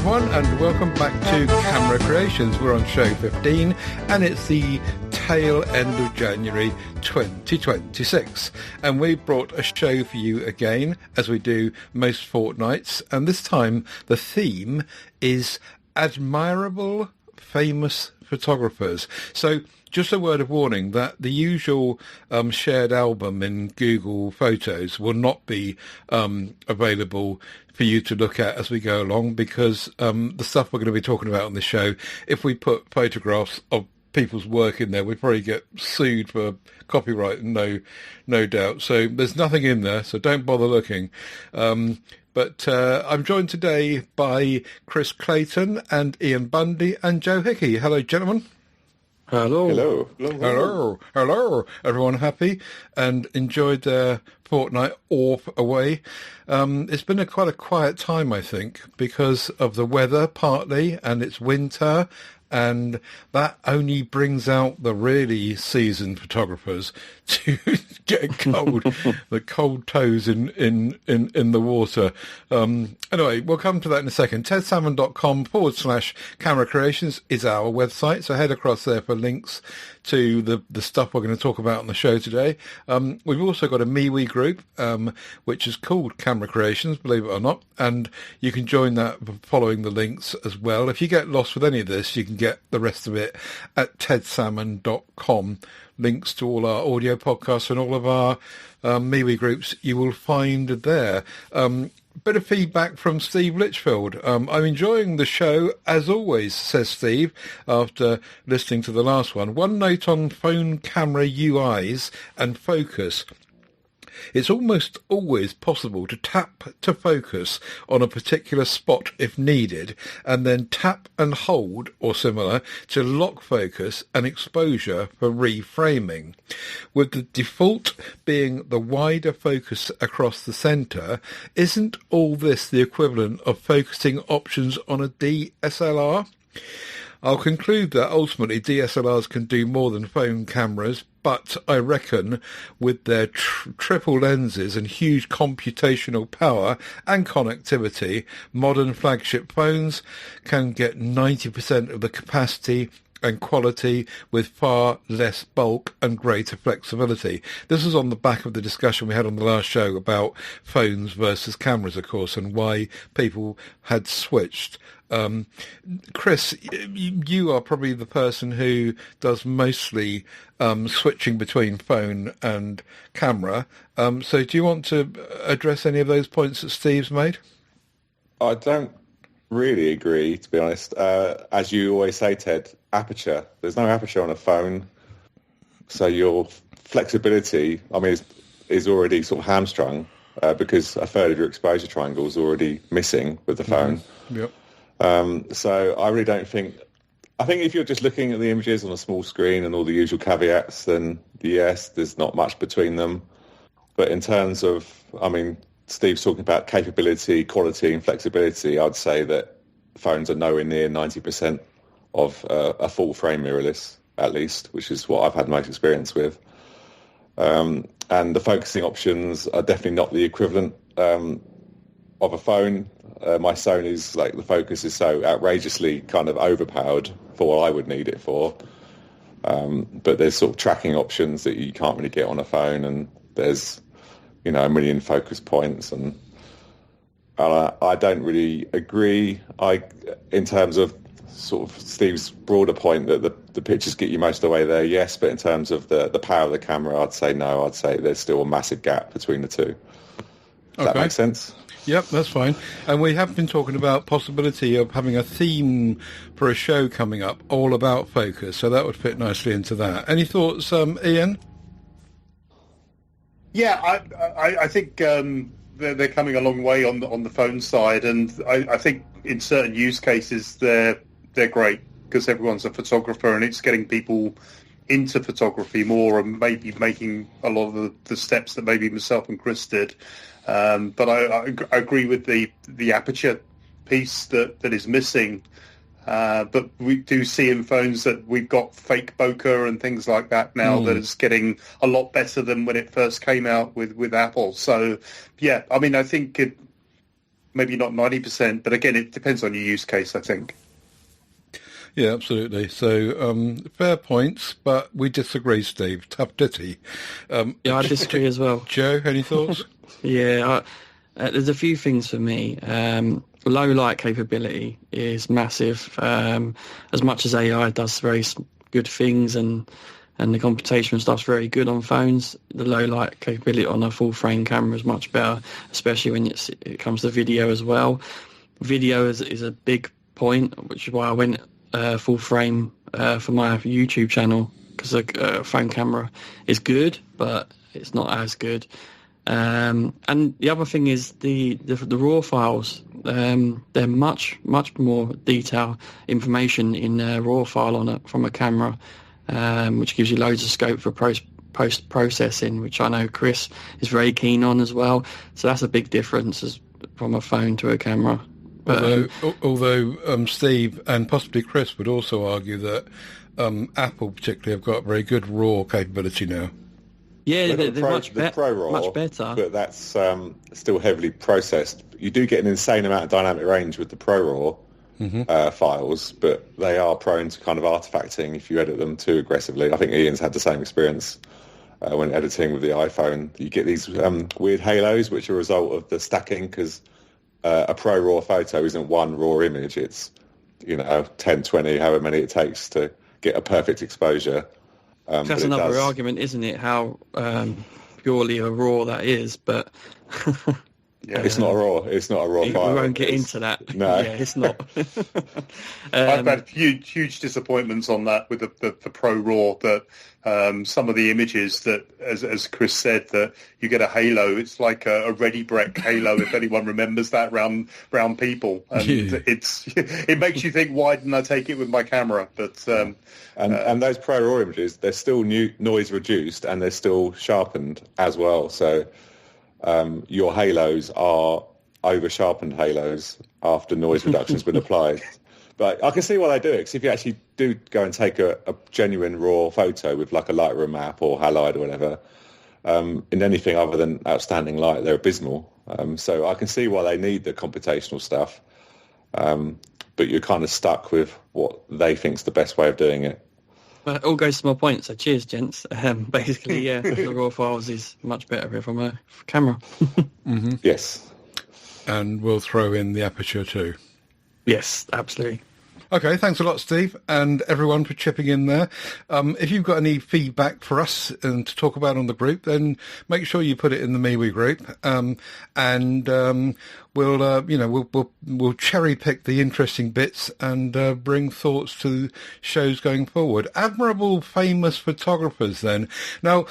everyone, and welcome back to Camera Creations. We're on show 15, and it's the tail end of January 2026. And we brought a show for you again, as we do most fortnights, and this time the theme is Admirable Famous Photographers. So just a word of warning that the usual shared album in Google Photos will not be available for you to look at as we go along, because the stuff we're going to be talking about on the show, if we put photographs of people's work in there, we'd probably get sued for copyright, no doubt. So there's nothing in there, so don't bother looking. But I'm joined today by Chris Clayton and Ian Bundey and Joe Hickey. Hello, gentlemen. Hello. Hello. Hello. Hello. Everyone happy and enjoyed their fortnight off away? It's been quite a quiet time, I think, because of the weather partly, and it's winter, and that only brings out the really seasoned photographers to get cold, the cold toes in the water. Anyway, we'll come to that in a second. tedsalmon.com/camera creations is our website, so head across there for links to the stuff we're going to talk about on the show today. We've also got a MeWe group, which is called Camera Creations, believe it or not, and you can join that following the links as well. If you get lost with any of this, you can get the rest of it at tedsalmon.com. Links to all our audio podcasts and all of our MeWe groups you will find there. Bit of feedback from Steve Litchfield. I'm enjoying the show, as always, says Steve, after listening to the last one. One note on phone camera UIs and focus. It's almost always possible to tap to focus on a particular spot if needed, and then tap and hold or similar to lock focus and exposure for reframing. With the default being the wider focus across the centre, isn't all this the equivalent of focusing options on a DSLR? I'll conclude that ultimately DSLRs can do more than phone cameras, but I reckon with their triple lenses and huge computational power and connectivity, modern flagship phones can get 90% of the capacity and quality with far less bulk and greater flexibility. This is on the back of the discussion we had on the last show about phones versus cameras, of course, and why people had switched. Chris, you are probably the person who does mostly switching between phone and camera. So do you want to address any of those points that Steve's made? I don't really agree, to be honest. As you always say, Ted, aperture. There's no aperture on a phone. So your flexibility, is already sort of hamstrung because a third of your exposure triangle is already missing with the phone. Mm-hmm. Yep. So I really don't think... I think if you're just looking at the images on a small screen and all the usual caveats, then yes, there's not much between them. But in terms of, Steve's talking about capability, quality and flexibility, I'd say that phones are nowhere near 90% of a full frame mirrorless, at least, which is what I've had most experience with. And the focusing options are definitely not the equivalent of a phone. My Sony's, the focus is so outrageously kind of overpowered for what I would need it for. But there's sort of tracking options that you can't really get on a phone, and there's, a million focus points, and I don't really agree. In terms of sort of Steve's broader point that the pictures get you most of the way there, yes, but in terms of the power of the camera, I'd say no. I'd say there's still a massive gap between the two. Does that make sense? Yep, that's fine. And we have been talking about possibility of having a theme for a show coming up all about focus, so that would fit nicely into that. Any thoughts, Ian? Yeah, I think they're coming a long way on the phone side, and I think in certain use cases they're great because everyone's a photographer, and it's getting people into photography more and maybe making a lot of the steps that maybe myself and Chris did. But I agree with the aperture piece that is missing. But we do see in phones that we've got fake bokeh and things like that now that it's getting a lot better than when it first came out with Apple. So, yeah, I think maybe not 90%, but again, it depends on your use case, I think. Yeah, absolutely. So fair points, but we disagree, Steve. Tough ditty. Yeah, I disagree as well. Joe, any thoughts? Yeah, there's a few things for me. Low light capability is massive. As much as AI does very good things and the computational stuff's very good on phones, the low light capability on a full frame camera is much better, especially when it comes to video as well. Video is a big point, which is why I went full frame for my YouTube channel, because a phone camera is good, but it's not as good. And the other thing is the raw files. They're much more detailed information in a raw file from a camera, which gives you loads of scope for post processing, which I know Chris is very keen on as well. So that's a big difference from a phone to a camera. But, although Steve and possibly Chris would also argue that Apple particularly have got very good RAW capability now. Yeah, they're much Pro RAW, much better. But that's still heavily processed. You do get an insane amount of dynamic range with the Pro RAW files, but they are prone to kind of artifacting if you edit them too aggressively. I think Ian's had the same experience when editing with the iPhone. You get these weird halos, which are a result of the stacking, because a Pro RAW photo isn't one raw image. It's 10, 20, however many it takes to get a perfect exposure. That's another argument, isn't it? How purely a RAW that is, but yeah, it's not a RAW. It's not a RAW file. We won't get into that. No, yeah, it's not. I've had huge disappointments on that with the Pro RAW. That some of the images that, as Chris said, that you get a halo. It's like a Ready Brek halo, if anyone remembers that, round people, and it makes you think, why didn't I take it with my camera? But and those Pro RAW images, they're still noise reduced and they're still sharpened as well. So your halos are over sharpened halos after noise reduction's been applied. But I can see why they do it, because if you actually do go and take a genuine raw photo with like a Lightroom app or Halide or whatever, in anything other than outstanding light, they're abysmal. So I can see why they need the computational stuff. But you're kind of stuck with what they think's the best way of doing it. Well, it all goes to my point, so cheers, gents. Basically, yeah, the raw files is much better from a camera. Mm-hmm. Yes. And we'll throw in the aperture too. Yes, absolutely. Okay, thanks a lot, Steve, and everyone for chipping in there. If you've got any feedback for us and to talk about on the group, then make sure you put it in the MeWe group, and we'll cherry pick the interesting bits and bring thoughts to shows going forward. Admirable, famous photographers. Then now,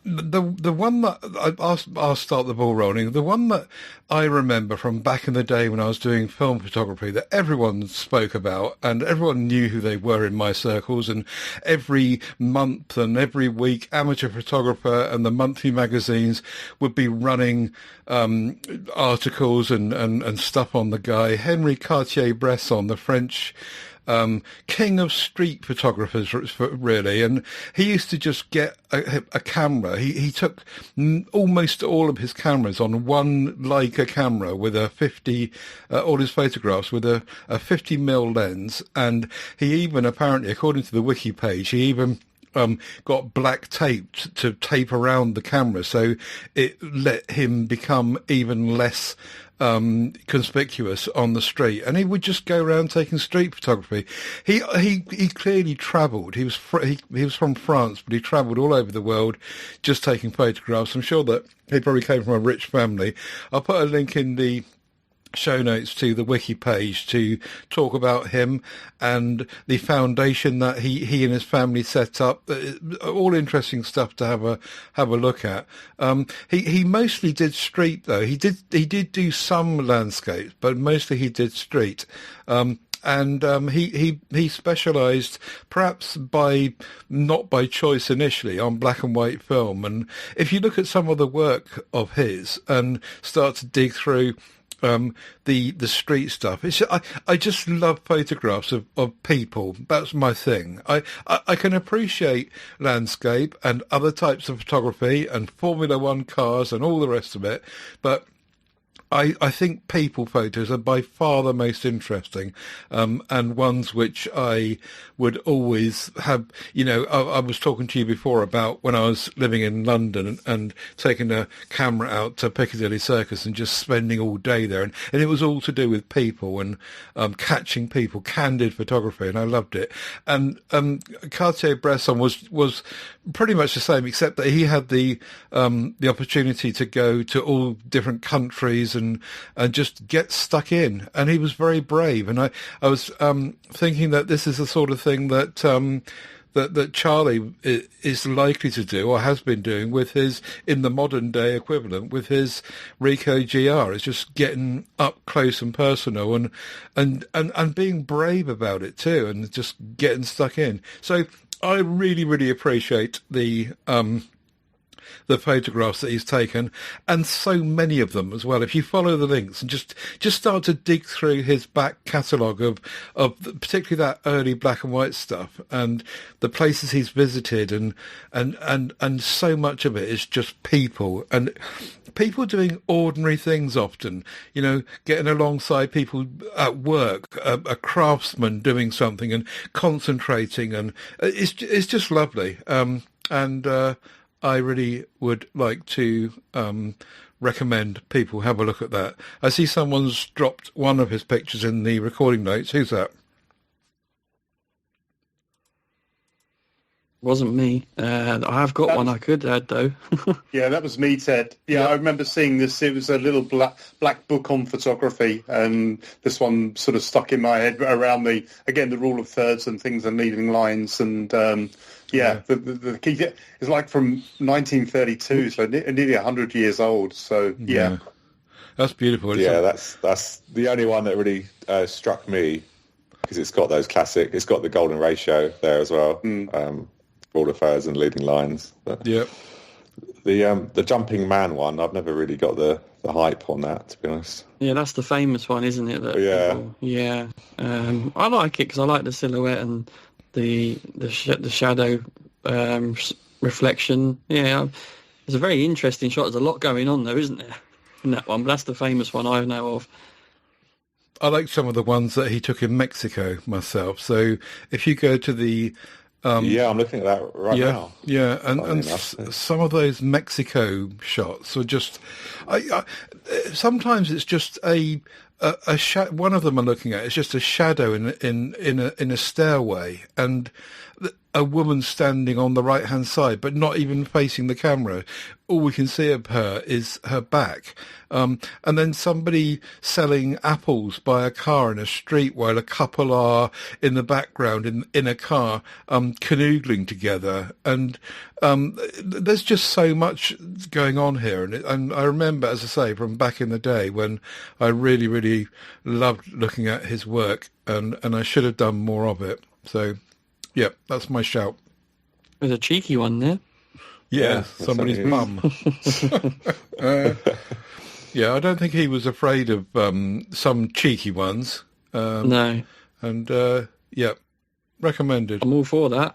the one that I'll start the ball rolling. The one that I remember from back in the day when I was doing film photography that everyone spoke about and everyone knew who they were in my circles, and every month and every week Amateur Photographer and the monthly magazines would be running articles and stuff on the guy, Henri Cartier-Bresson, the French king of street photographers, really. And he used to just get a camera. He took almost all of his cameras on one Leica camera with a 50, all his photographs with a 50mm lens. And he even, apparently, according to the wiki page, he even got black tape to tape around the camera, so it let him become even less conspicuous on the street. And he would just go around taking street photography. He clearly travelled. He was from France, but he travelled all over the world just taking photographs. I'm sure that he probably came from a rich family. I'll put a link in the show notes to the wiki page to talk about him and the foundation that he and his family set up. All interesting stuff to have a look at. He mostly did street though. He did do some landscapes, but mostly he did street. And he specialised, perhaps not by choice initially, on black and white film. And if you look at some of the work of his and start to dig through the street stuff, I just love photographs of people. That's my thing. I can appreciate landscape and other types of photography and Formula One cars and all the rest of it, but I think people photos are by far the most interesting, and ones which I would always have. I was talking to you before about when I was living in London and taking a camera out to Piccadilly Circus and just spending all day there, and it was all to do with people and catching people, candid photography, and I loved it. And Cartier-Bresson was pretty much the same, except that he had the opportunity to go to all different countries and just get stuck in, and he was very brave. And I was thinking that this is the sort of thing that that Charlie is likely to do, or has been doing, with his, in the modern day equivalent, with his Ricoh GR. It's just getting up close and personal, and being brave about it too, and just getting stuck in. So I really, really appreciate the photographs that he's taken, and so many of them as well. If you follow the links and just start to dig through his back catalogue of particularly that early black and white stuff and the places he's visited, and so much of it is just people and people doing ordinary things often, getting alongside people at work, a craftsman doing something and concentrating, and it's just lovely. I really would like to recommend people have a look at that. I see someone's dropped one of his pictures in the recording notes. Who's that? Wasn't me. I have got one I could add, though. Yeah, that was me, Ted. Yeah, I remember seeing this. It was a little black book on photography, and this one sort of stuck in my head around the rule of thirds and things and leading lines. And the key is like from 1932, so nearly 100 years old. So, yeah. That's beautiful. Yeah, that's the only one that really struck me, because it's got those classic, it's got the golden ratio there as well. Rule of thirds and leading lines. But the jumping man one, I've never really got the hype on that, to be honest. Yeah, that's the famous one, isn't it? I like it because I like the silhouette and the shadow reflection. Yeah, it's a very interesting shot. There's a lot going on, though, isn't there, in that one? But that's the famous one I know of. I like some of the ones that he took in Mexico myself. So if you go to the I'm looking at that right now. Yeah, and some of those Mexico shots are just. Sometimes it's just a one of them I'm looking at is just a shadow in a stairway, and a woman standing on the right hand side, but not even facing the camera. All we can see of her is her back. And then somebody selling apples by a car in a street while a couple are in the background in a car canoodling together. And there's just so much going on here. And I remember, as I say, from back in the day when I really, really loved looking at his work, and I should have done more of it. So, yeah, that's my shout. There's a cheeky one there. Yeah, somebody's bum. Yeah, I don't think he was afraid of some cheeky ones. No. And, recommended. I'm all for that.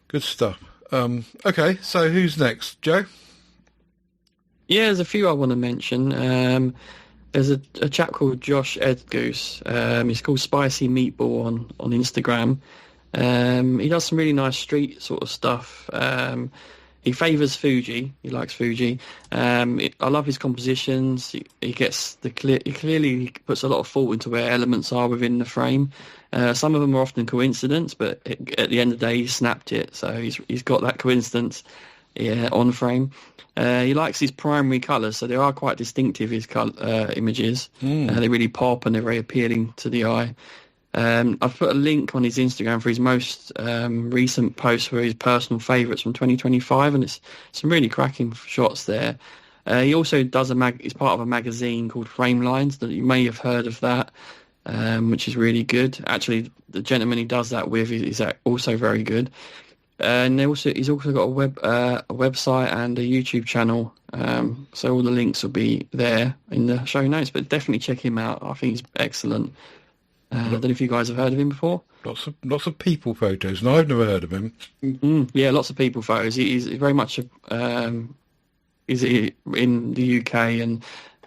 Good stuff. Okay, so who's next? Joe? Yeah, there's a few I want to mention. There's a chap called Josh Edgoose. He's called Spicy Meatball on Instagram. He does some really nice street sort of stuff. He favours Fuji. He likes Fuji. I love his compositions. He clearly puts a lot of thought into where elements are within the frame. Some of them are often coincidence, but at the end of the day, he snapped it. So he's got that coincidence on frame. He likes his primary colours, so they are quite distinctive, his images. They really pop and they're very appealing to the eye. I've put a link on his Instagram for his most recent post for his personal favourites from 2025, and it's some really cracking shots there. He also does he's part of a magazine called Frame Lines, that you may have heard of that, which is really good. Actually, the gentleman he does that with is also very good. And he's also got a website and a YouTube channel, so all the links will be there in the show notes. But definitely check him out. I think he's excellent. I don't know if you guys have heard of him before. Lots of people photos. No, I've never heard of him. Yeah, lots of people photos. He's very much he's in the UK, and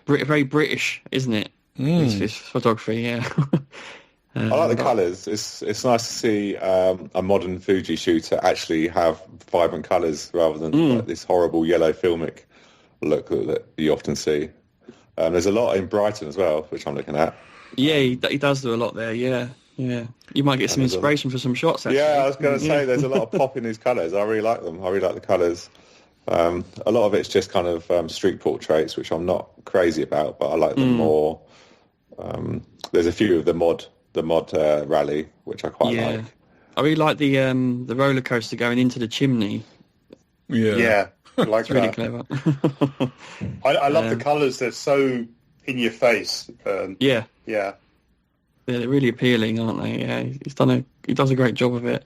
very British, isn't it? His photography, yeah. I like the colours. It's nice to see a modern Fuji shooter actually have vibrant colours rather than like this horrible yellow filmic look that you often see. There's a lot in Brighton as well, which I'm looking at. Yeah, he does do a lot there. Yeah. You might get some inspiration for some shots. Actually. Yeah, I was going to say there's a lot of pop in these colours. I really like them. I really like the colours. A lot of it's just kind of street portraits, which I'm not crazy about, but I like them more. There's a few of the mod rally, which I quite like. I really like the roller coaster going into the chimney. Yeah, I like it's really that. clever. I love the colours. They're so in your face. Yeah, they're really appealing, aren't they? Yeah, he does a great job of it.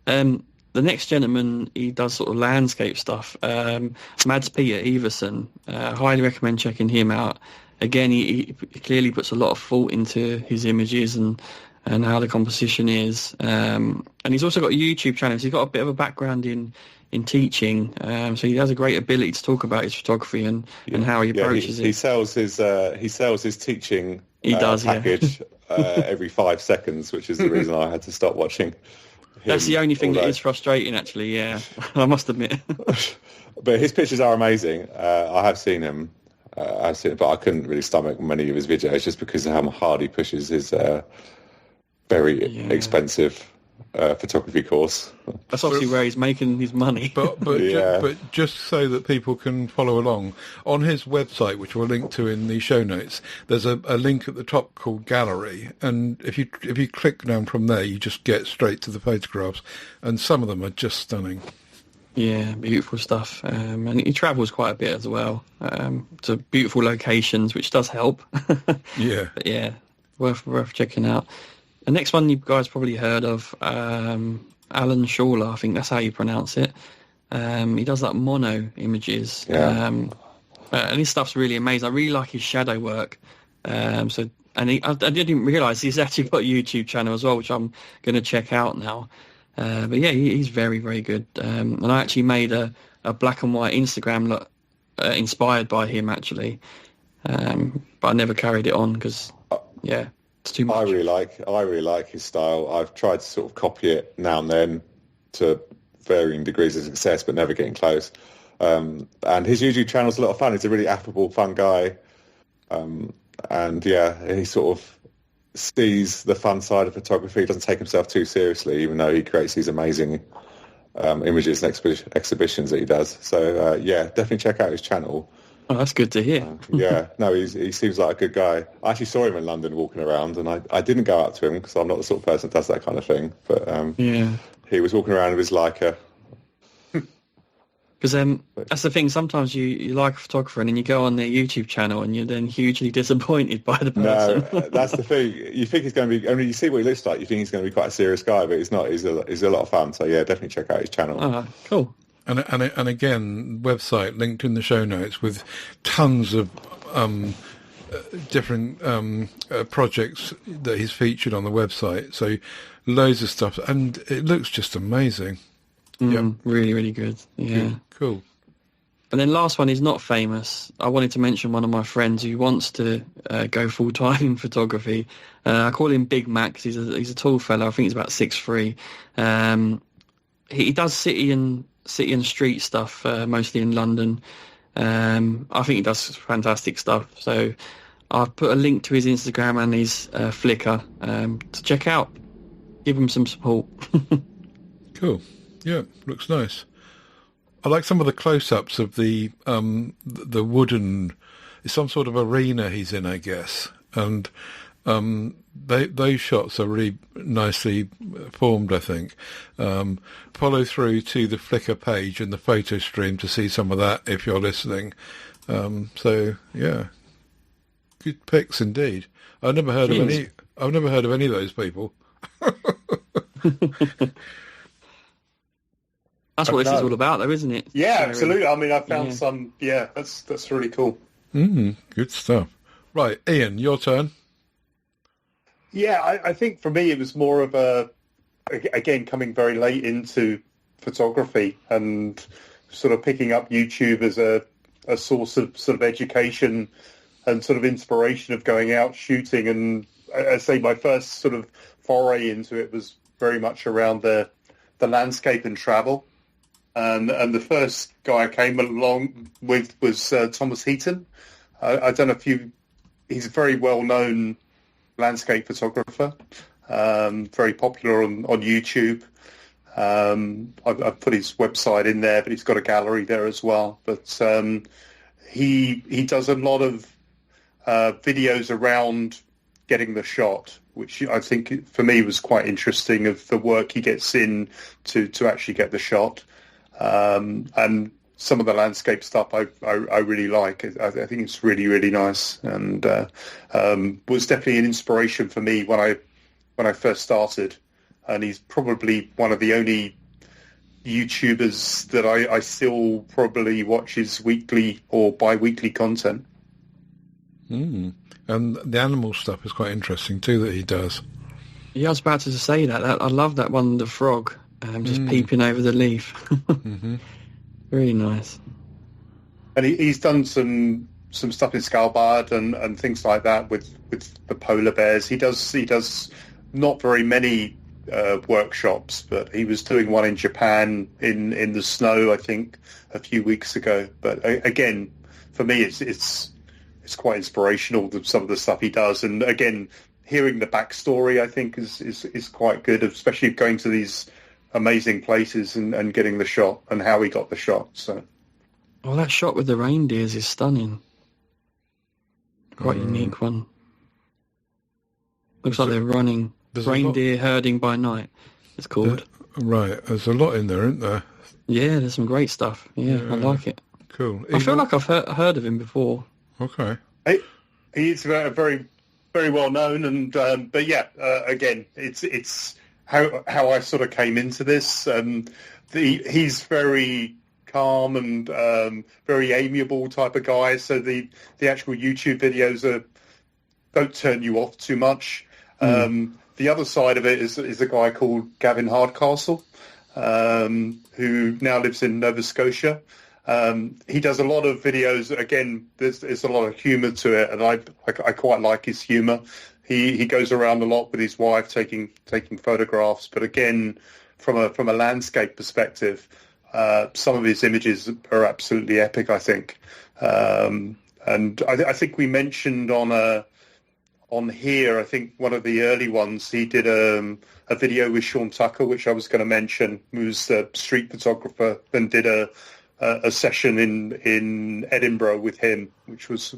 The next gentleman, he does sort of landscape stuff. Mads Peter Everson. Highly recommend checking him out. Again, he clearly puts a lot of thought into his images and how the composition is. And he's also got a YouTube channel. So he's got a bit of a background in teaching. So he has a great ability to talk about his photography and how he approaches it. He sells his teaching package every 5 seconds, which is the reason I had to stop watching. That's the only thing that is frustrating, actually. Yeah, I must admit. But his pictures are amazing. I have seen him. But I couldn't really stomach many of his videos just because of how hard he pushes his very expensive photography course. That's obviously where he's making his money. But just so that people can follow along, on his website, which we'll link to in the show notes, there's a link at the top called Gallery, and if you click down from there, you just get straight to the photographs, and some of them are just stunning. Yeah, beautiful stuff. And he travels quite a bit as well to beautiful locations, which does help. Yeah. But yeah, worth checking out. The next one you guys probably heard of, Alan Shawler, I think that's how you pronounce it. He does like mono images. Yeah. And his stuff's really amazing. I really like his shadow work. I didn't realise he's actually got a YouTube channel as well, which I'm going to check out now. But yeah, he's very, very good. And I actually made a black and white Instagram look inspired by him, actually. But I never carried it on because, it's too much. I really like his style. I've tried to sort of copy it now and then to varying degrees of success, but never getting close. And his YouTube channel's a lot of fun. He's a really affable, fun guy. He sort of sees the fun side of photography. He doesn't take himself too seriously, even though he creates these amazing images and exhibitions that he does. So definitely check out his channel. Oh, that's good to hear. He seems like a good guy. I actually saw him in London walking around, and I didn't go up to him because I'm not the sort of person that does that kind of thing. But he was walking around with his Leica. Because that's the thing. Sometimes you like a photographer and then you go on their YouTube channel and you're then hugely disappointed by the person. No, that's the thing. You think he's going to be. I mean, you see what he looks like. You think he's going to be quite a serious guy, but he's not. He's a lot of fun. So yeah, definitely check out his channel. Oh, cool. And again, website linked in the show notes with tons of different projects that he's featured on the website. So loads of stuff, and it looks just amazing. Really, really good. Yeah. Good. Cool. And then last one is not famous. I wanted to mention one of my friends who wants to go full time in photography. I call him Big Mac. He's a tall fellow. I think he's about 6'3". He does city and street stuff, mostly in London. I think he does fantastic stuff. So I've put a link to his Instagram and his Flickr to check out. Give him some support. Cool. Yeah, looks nice. I like some of the close-ups of the wooden. It's some sort of arena he's in, I guess, and those shots are really nicely formed. I think. Follow through to the Flickr page and the photo stream to see some of that if you're listening. So yeah, good pics indeed. I've never heard of any of those people. That's what this is all about, though, isn't it? Yeah, absolutely. I mean, I found some. Yeah, that's really cool. Good stuff. Right, Ian, your turn. Yeah, I think for me it was more of again, coming very late into photography and sort of picking up YouTube as a source of sort of education sort of inspiration of going out shooting. And I say my first sort of foray into it was very much around the landscape and travel. And the first guy I came along with was Thomas Heaton. I don't know if he's a very well-known landscape photographer, very popular on YouTube. I've put his website in there, but he's got a gallery there as well. But he does a lot of videos around getting the shot, which I think for me was quite interesting, of the work he gets in to actually get the shot. And some of the landscape stuff I really like. I think it's really, really nice, and was definitely an inspiration for me when I first started. And he's probably one of the only YouTubers that I still probably watch his weekly or bi-weekly content. And the animal stuff is quite interesting too that he does. Yeah, I was about to say that. I love that one, the frog, just peeping over the leaf. Really nice. And he's done some stuff in Svalbard and things like that with the polar bears. He does not very many workshops, but he was doing one in Japan in the snow, I think, a few weeks ago. But again, for me, it's quite inspirational, some of the stuff he does. And again, hearing the backstory, I think, is quite good, especially going to these amazing places and getting the shot and how he got the shot. So, well, that shot with the reindeers is stunning. Quite unique one. Looks like they're running. Reindeer herding by night, it's called. Right, there's a lot in there, isn't there? Yeah, there's some great stuff. Yeah, I like it. Cool. I feel like I've heard of him before. Okay. He's very, very well known, and but yeah, again, it's how I sort of came into this. He's very calm and very amiable type of guy. So the actual YouTube videos don't turn you off too much. The other side of it is a guy called Gavin Hardcastle, who now lives in Nova Scotia. He does a lot of videos. Again, there's a lot of humour to it, and I quite like his humour. He goes around a lot with his wife taking photographs. But again, from a landscape perspective, some of his images are absolutely epic, I think. And I think we mentioned on here, I think one of the early ones, he did a video with Sean Tucker, which I was going to mention, who's a street photographer, and did a session in Edinburgh with him, which was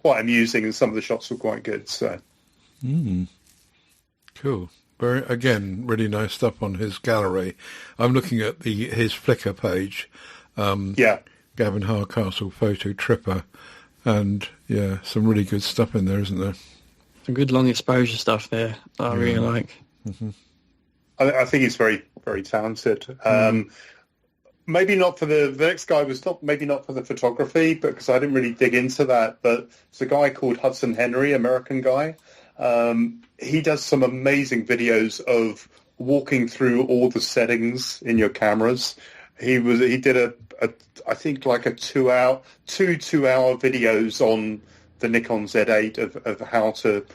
quite amusing, and some of the shots were quite good. So, cool. Really nice stuff on his gallery. I'm looking at his Flickr page. Gavin Hardcastle Photo Tripper, and yeah, some really good stuff in there, isn't there? Some good long exposure stuff there that I really like. I think he's very, very talented. Maybe not for the next guy was maybe not for the photography, because I didn't really dig into that. But it's a guy called Hudson Henry, American guy. He does some amazing videos of walking through all the settings in your cameras. He did I think like a 2 hour videos on the Nikon Z8 of how to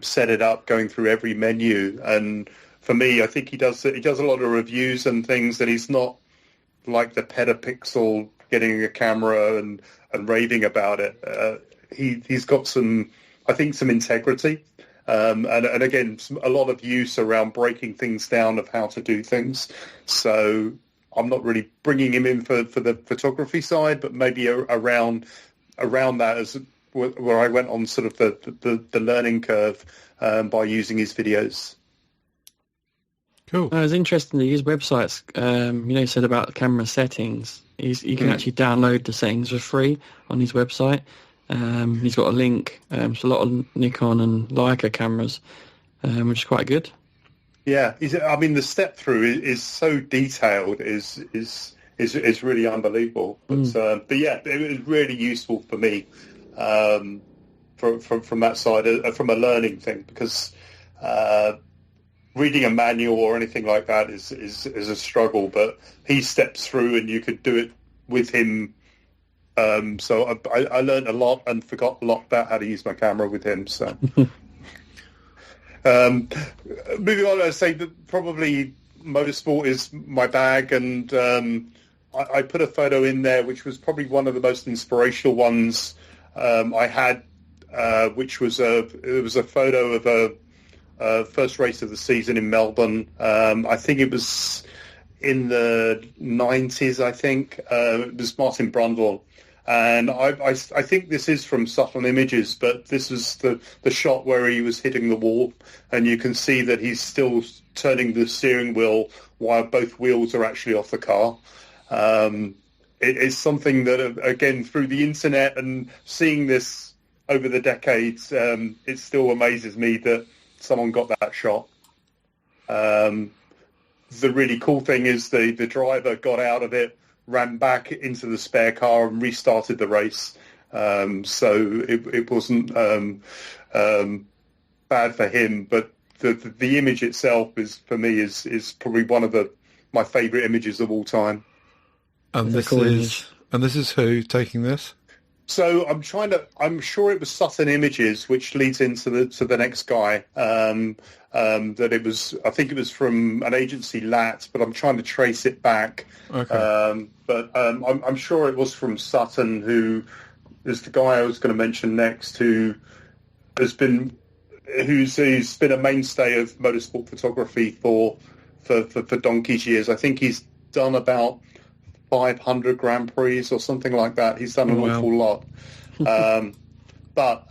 set it up, going through every menu. And for me, I think he does a lot of reviews and things, that he's not like the petapixel getting a camera and raving about it. He's got some integrity, and again, a lot of use around breaking things down of how to do things. So I'm not really bringing him in for the photography side, but maybe around that, as where I went on sort of the learning curve by using his videos. Cool. It's interesting that his website's, you said about the camera settings. You can actually download the settings for free on his website. He's got a link to a lot of Nikon and Leica cameras, which is quite good. Yeah, the step through is so detailed, is really unbelievable. But yeah, it was really useful for me from that side, from a learning thing, because reading a manual or anything like that is a struggle. But he steps through, and you could do it with him So I learned a lot and forgot a lot about how to use my camera with him. So moving on, I'd say that probably motorsport is my bag, and I put a photo in there which was probably one of the most inspirational ones I had, which was it was a photo of a first race of the season in Melbourne. I think it was in the 90s, I think. It was Martin Brundle. And I think this is from Subtle Images, but this was the shot where he was hitting the wall, and you can see that he's still turning the steering wheel while both wheels are actually off the car. It is something that, again, through the internet and seeing this over the decades, it still amazes me that someone got that shot. The really cool thing is the driver got out of it, ran back into the spare car and restarted the race. So it wasn't bad for him, but the image itself is, for me, is probably one of my favourite images of all time. And this is who taking this? So I'm sure it was Sutton Images, which leads into the next guy. That it was, I think it was from an agency, Lat, but I'm trying to trace it back. Okay. But I'm sure it was from Sutton, who is the guy I was going to mention next, who's been a mainstay of motorsport photography for donkey's years. I think he's done about 500 Grand Prix or something like that. He's done an awful lot. But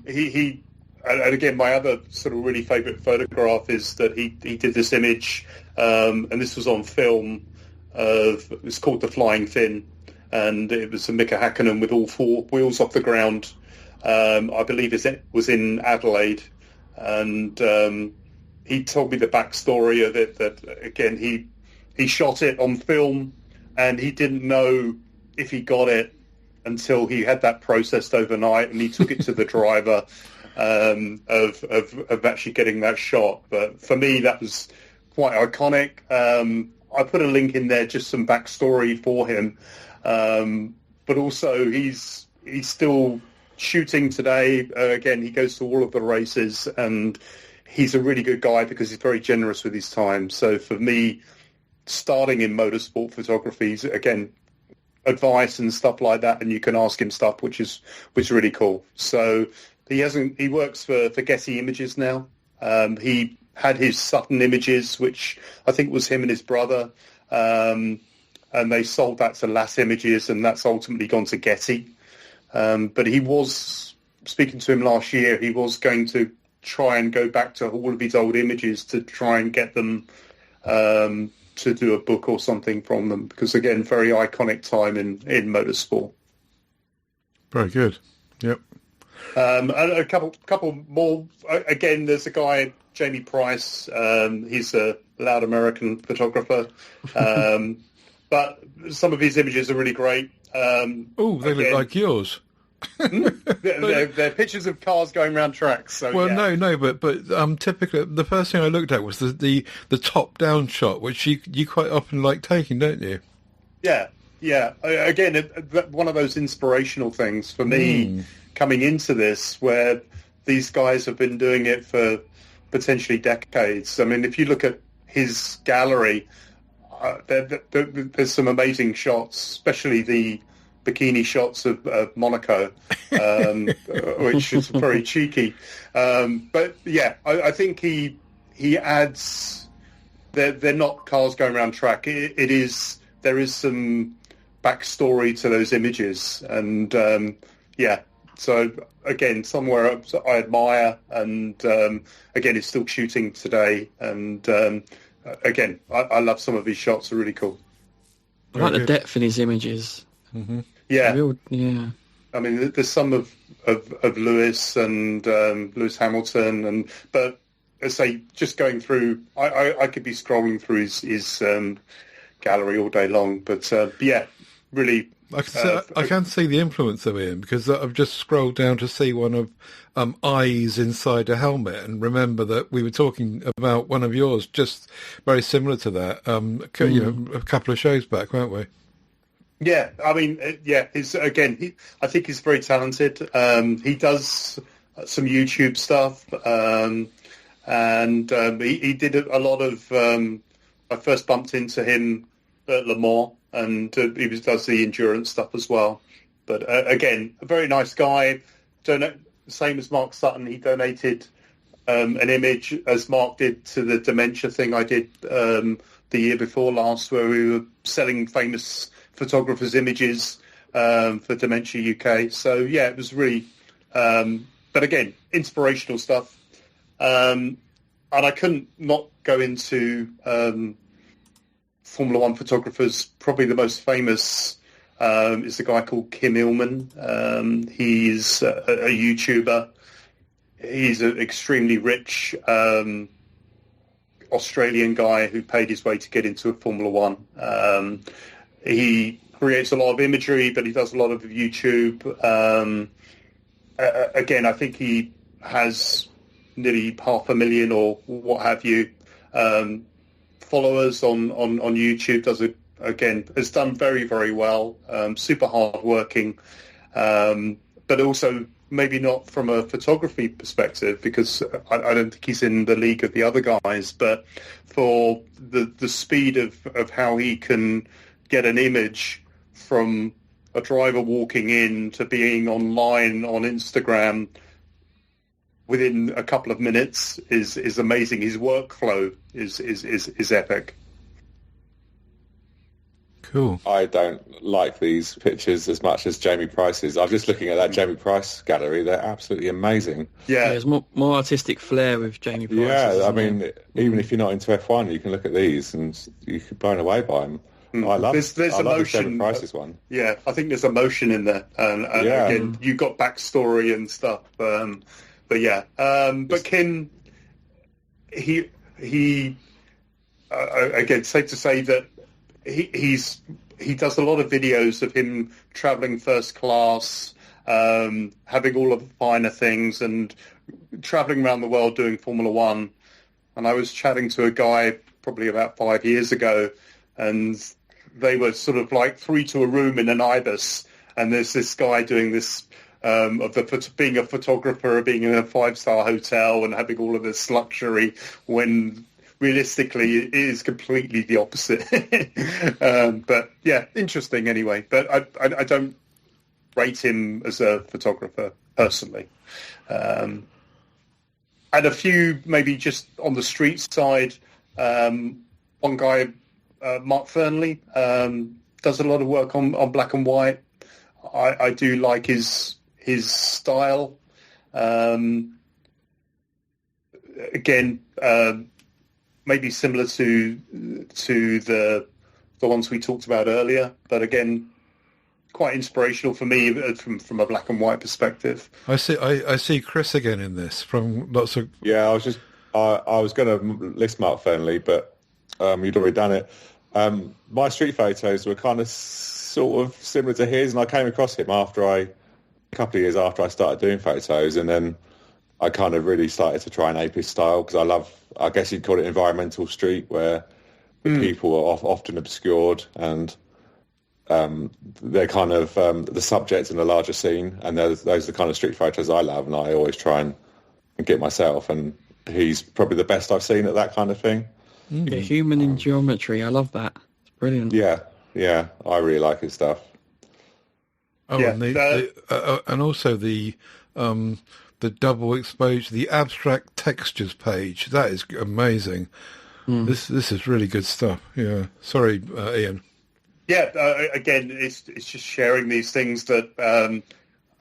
he and again, my other sort of really favourite photograph is that he did this image, and this was on film. It's called The Flying Fin, and it was a Mika Hakkinen with all four wheels off the ground. I believe it was in Adelaide, and he told me the backstory of it. That again, he shot it on film, and he didn't know if he got it until he had that processed overnight, and he took it to the driver of actually getting that shot. But for me, that was quite iconic. I put a link in there, just some backstory for him. But also, he's still shooting today. Again, he goes to all of the races, and he's a really good guy because he's very generous with his time. So for me, starting in motorsport photography, again, advice and stuff like that, and you can ask him stuff, which is really cool. So he works for Getty Images now. He had his Sutton Images, which I think was him and his brother, and they sold that to Lass Images, and that's ultimately gone to Getty. But he was, speaking to him last year, he was going to try and go back to all of his old images to try and get them to do a book or something from them, because again, very iconic time in motorsport. Very good. Yep. And a couple more. Again, there's a guy, Jamie Price. He's a loud American photographer, but some of his images are really great. They look like yours. They're pictures of cars going around tracks. So, well, yeah. no, but typically the first thing I looked at was the top down shot, which you quite often like taking, don't you? Yeah. Again, one of those inspirational things for me coming into this, where these guys have been doing it for potentially decades. I mean, if you look at his gallery, there's some amazing shots, especially the bikini shots of Monaco, which is very cheeky. But yeah, I think he adds. They're not cars going around track. There is some backstory to those images, and yeah. So again, somewhere I admire, and again, he's still shooting today. And again, I love some of his shots; are really cool. I like the depth in his images. Mm-hmm. Yeah, yeah. I mean, there's some of Lewis and Lewis Hamilton, but as I say, just going through, I could be scrolling through his gallery all day long. But yeah, really. I can see the influence of him, because I've just scrolled down to see one of eyes inside a helmet, and remember that we were talking about one of yours, just very similar to that, a couple of shows back, weren't we? Yeah, I mean, I think he's very talented. He does some YouTube stuff, and he did a lot of. I first bumped into him at Le Mans, and does the endurance stuff as well. But again, a very nice guy. Same as Mark Sutton, he donated an image, as Mark did, to the dementia thing I did the year before last, where we were selling famous photographers' images for Dementia UK. So yeah, it was really, but again, inspirational stuff. And I couldn't not go into Formula One photographers. Probably the most famous is a guy called Kim Illman. He's a YouTuber. He's an extremely rich Australian guy who paid his way to get into Formula One. He creates a lot of imagery, but he does a lot of YouTube. Again, I think he has nearly 500,000 or what have you followers on YouTube. Has done very, very well. Super hard working, but also maybe not from a photography perspective, because I don't think he's in the league of the other guys. But for the speed of how he can get an image from a driver walking in to being online on Instagram within a couple of minutes is amazing. His workflow is epic. Cool. I don't like these pictures as much as Jamie Price's. I'm just looking at that Jamie Price gallery. They're absolutely amazing. Yeah, there's more artistic flair with Jamie Price. Yeah, I mean, even if you're not into F1, you can look at these and you can be blown away by them. I love. There's I love emotion. Jamie Price's one. Yeah, I think there's emotion in there, and again, you've got backstory and stuff. But Kim, he again, safe to say that he does a lot of videos of him traveling first class, having all of the finer things, and traveling around the world doing Formula One. And I was chatting to a guy probably about 5 years ago, and they were sort of like 3 to a room in an Ibis, and there's this guy doing this being a photographer, being in a 5-star hotel and having all of this luxury, when realistically it is completely the opposite. But yeah, interesting anyway. But I don't rate him as a photographer personally. And a few maybe just on the street side. One guy, Mark Fernley, does a lot of work on black and white. I do like his style. Again, maybe similar to the ones we talked about earlier, but again, quite inspirational for me from a black and white perspective. I see Chris again in this from lots of. Yeah, I was going to list Mark Fernley, but you'd already done it. My street photos were kind of sort of similar to his, and I came across him a couple of years after I started doing photos, and then I kind of really started to try and ape his style, because I guess you'd call it environmental street, where the people are often obscured, and they're kind of the subject in a larger scene, and those are the kind of street photos I love, and I always try and get myself, and he's probably the best I've seen at that kind of thing. Yeah, human in geometry, I love that. It's brilliant. Yeah, I really like his stuff. Oh, yeah, and also the double exposure, the abstract textures page. That is amazing. This is really good stuff. Yeah. Sorry, Ian. Yeah. Again, it's just sharing these things that,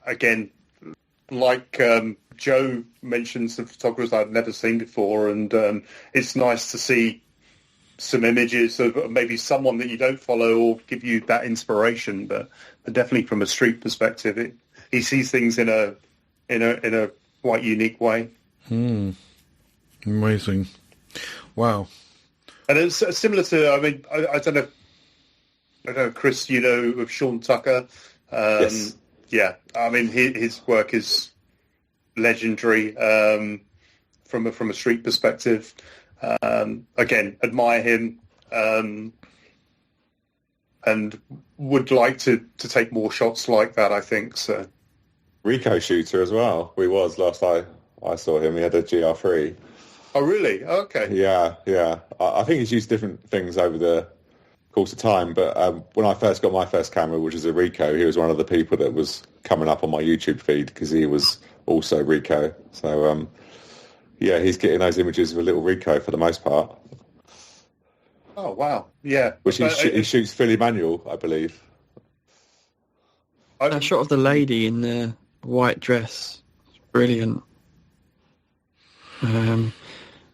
again, like Joe mentioned, some photographers I've never seen before, and it's nice to see some images of maybe someone that you don't follow or give you that inspiration. But definitely from a street perspective, he sees things in a quite unique way. Amazing. Wow. And it's similar to, I mean, I don't know, Chris, you know of Sean Tucker. Yes. Yeah, I mean, his work is legendary from a street perspective. Again, admire him. and would like to take more shots like that, I think. So Rico shooter as well. He was last I saw him. He had a GR3. Oh, really? Okay. Yeah. I think he's used different things over the course of time, but when I first got my first camera, which is a Rico, he was one of the people that was coming up on my YouTube feed because he was also Rico. So, he's getting those images with a little Rico for the most part. Oh, wow. Yeah. Which he shoots fully manual, I believe. That shot of the lady in the white dress, brilliant. Where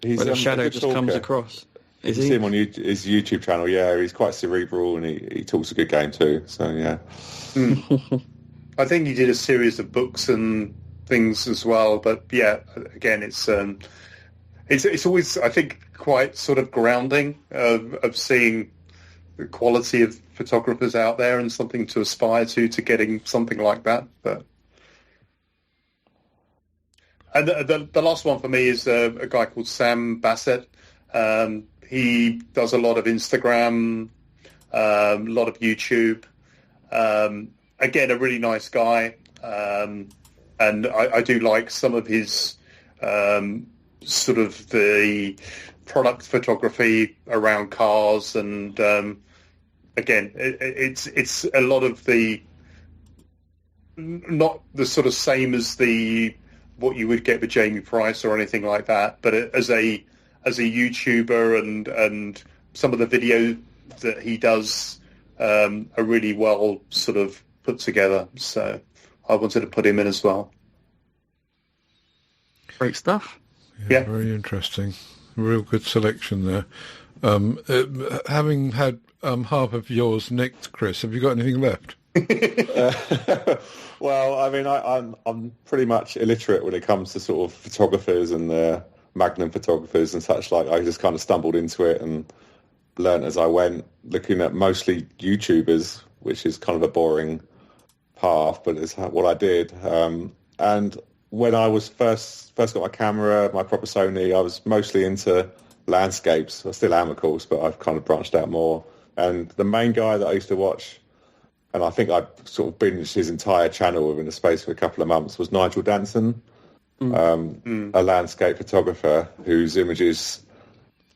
the shadow just comes across. You see him on his YouTube channel. Yeah, he's quite cerebral and he talks a good game too. So yeah. I think he did a series of books and things as well. But yeah, again, it's always, I think, quite sort of grounding of seeing the quality of photographers out there and something to aspire to getting something like that. But and the last one for me is a guy called Sam Bassett. He does a lot of Instagram, a lot of YouTube. Again, a really nice guy. And I do like some of his sort of the product photography around cars. And again, it's a lot of the, not the sort of same as what you would get with Jamie Price or anything like that, but as a YouTuber and some of the video that he does are really well sort of put together. So I wanted to put him in as well. Great stuff. Yeah. Very interesting. Real good selection there. Having had half of yours nicked, Chris, have you got anything left? Well, I mean, I'm pretty much illiterate when it comes to sort of photographers and the Magnum photographers and such like. I just kind of stumbled into it and learned as I went, looking at mostly YouTubers, which is kind of a boring path, but it's what I did. And when I was first got my camera, my proper Sony, I was mostly into landscapes. I still am, of course, but I've kind of branched out more. And the main guy that I used to watch, and I think I sort of binged his entire channel within the space of a couple of months, was Nigel Danson. A landscape photographer whose images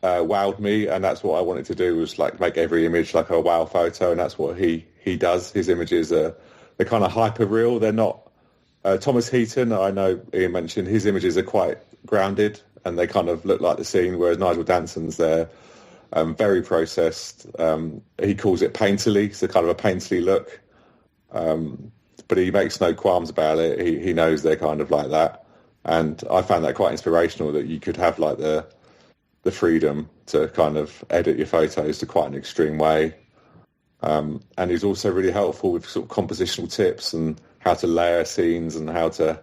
wowed me, and that's what I wanted to do, was like make every image like a wow photo, and that's what he does. His images they're kind of hyper real. They're not Thomas Heaton, I know Ian mentioned, his images are quite grounded and they kind of look like the scene, whereas Nigel Danson's they're very processed. He calls it painterly, so kind of a painterly look, but he makes no qualms about it. He knows they're kind of like that. And I found that quite inspirational, that you could have like the freedom to kind of edit your photos to quite an extreme way. And he's also really helpful with sort of compositional tips and how to layer scenes and how to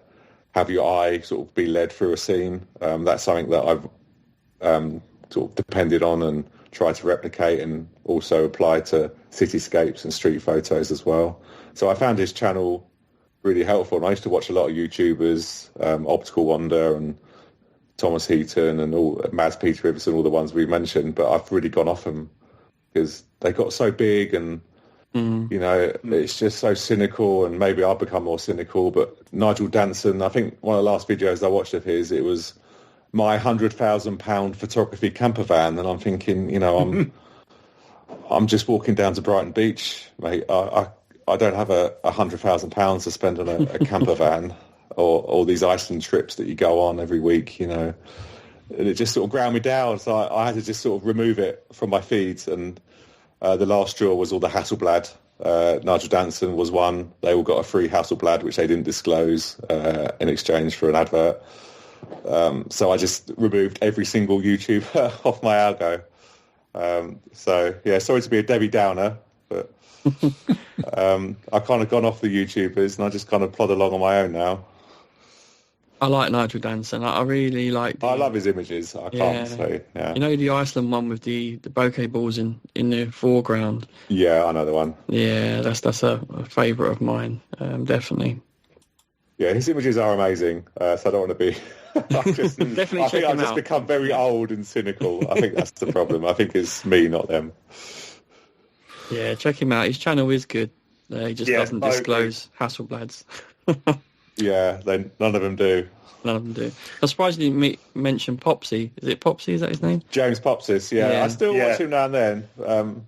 have your eye sort of be led through a scene. That's something that I've sort of depended on and tried to replicate, and also apply to cityscapes and street photos as well. So I found his channel really helpful, and I used to watch a lot of YouTubers, Optical Wonder and Thomas Heaton and all Mads Peter Iverson, all the ones we mentioned, but I've really gone off them because they got so big and you know, it's just so cynical, and maybe I've become more cynical. But Nigel Danson, I think one of the last videos I watched of his, it was my £100,000 photography camper van, and I'm thinking, you know, I'm just walking down to Brighton Beach, mate. I don't have £100,000 to spend on a camper van or these Iceland trips that you go on every week, you know. And it just sort of ground me down, so I had to just sort of remove it from my feeds. And the last straw was all the Hasselblad. Nigel Danson was one. They all got a free Hasselblad, which they didn't disclose in exchange for an advert. So I just removed every single YouTuber off my algo. So, yeah, sorry to be a Debbie Downer, but I've kind of gone off the YouTubers and I just kind of plod along on my own now. I like Nigel Danson. I really like... I love his images. I can't say, yeah. You know the Iceland one with the bouquet balls in the foreground? Yeah, I know the one. Yeah, that's a favourite of mine, definitely. Yeah, his images are amazing, so I don't want to be... Definitely I think I've just become very old and cynical. I think that's the problem. I think it's me, not them. Yeah, check him out. His channel is good. He just doesn't disclose Hasselblads. Yeah, none of them do. None of them do. I'm surprised you didn't mention Popsy. Is it Popsy? Is that his name? James Popsis, yeah. I still watch him now and then.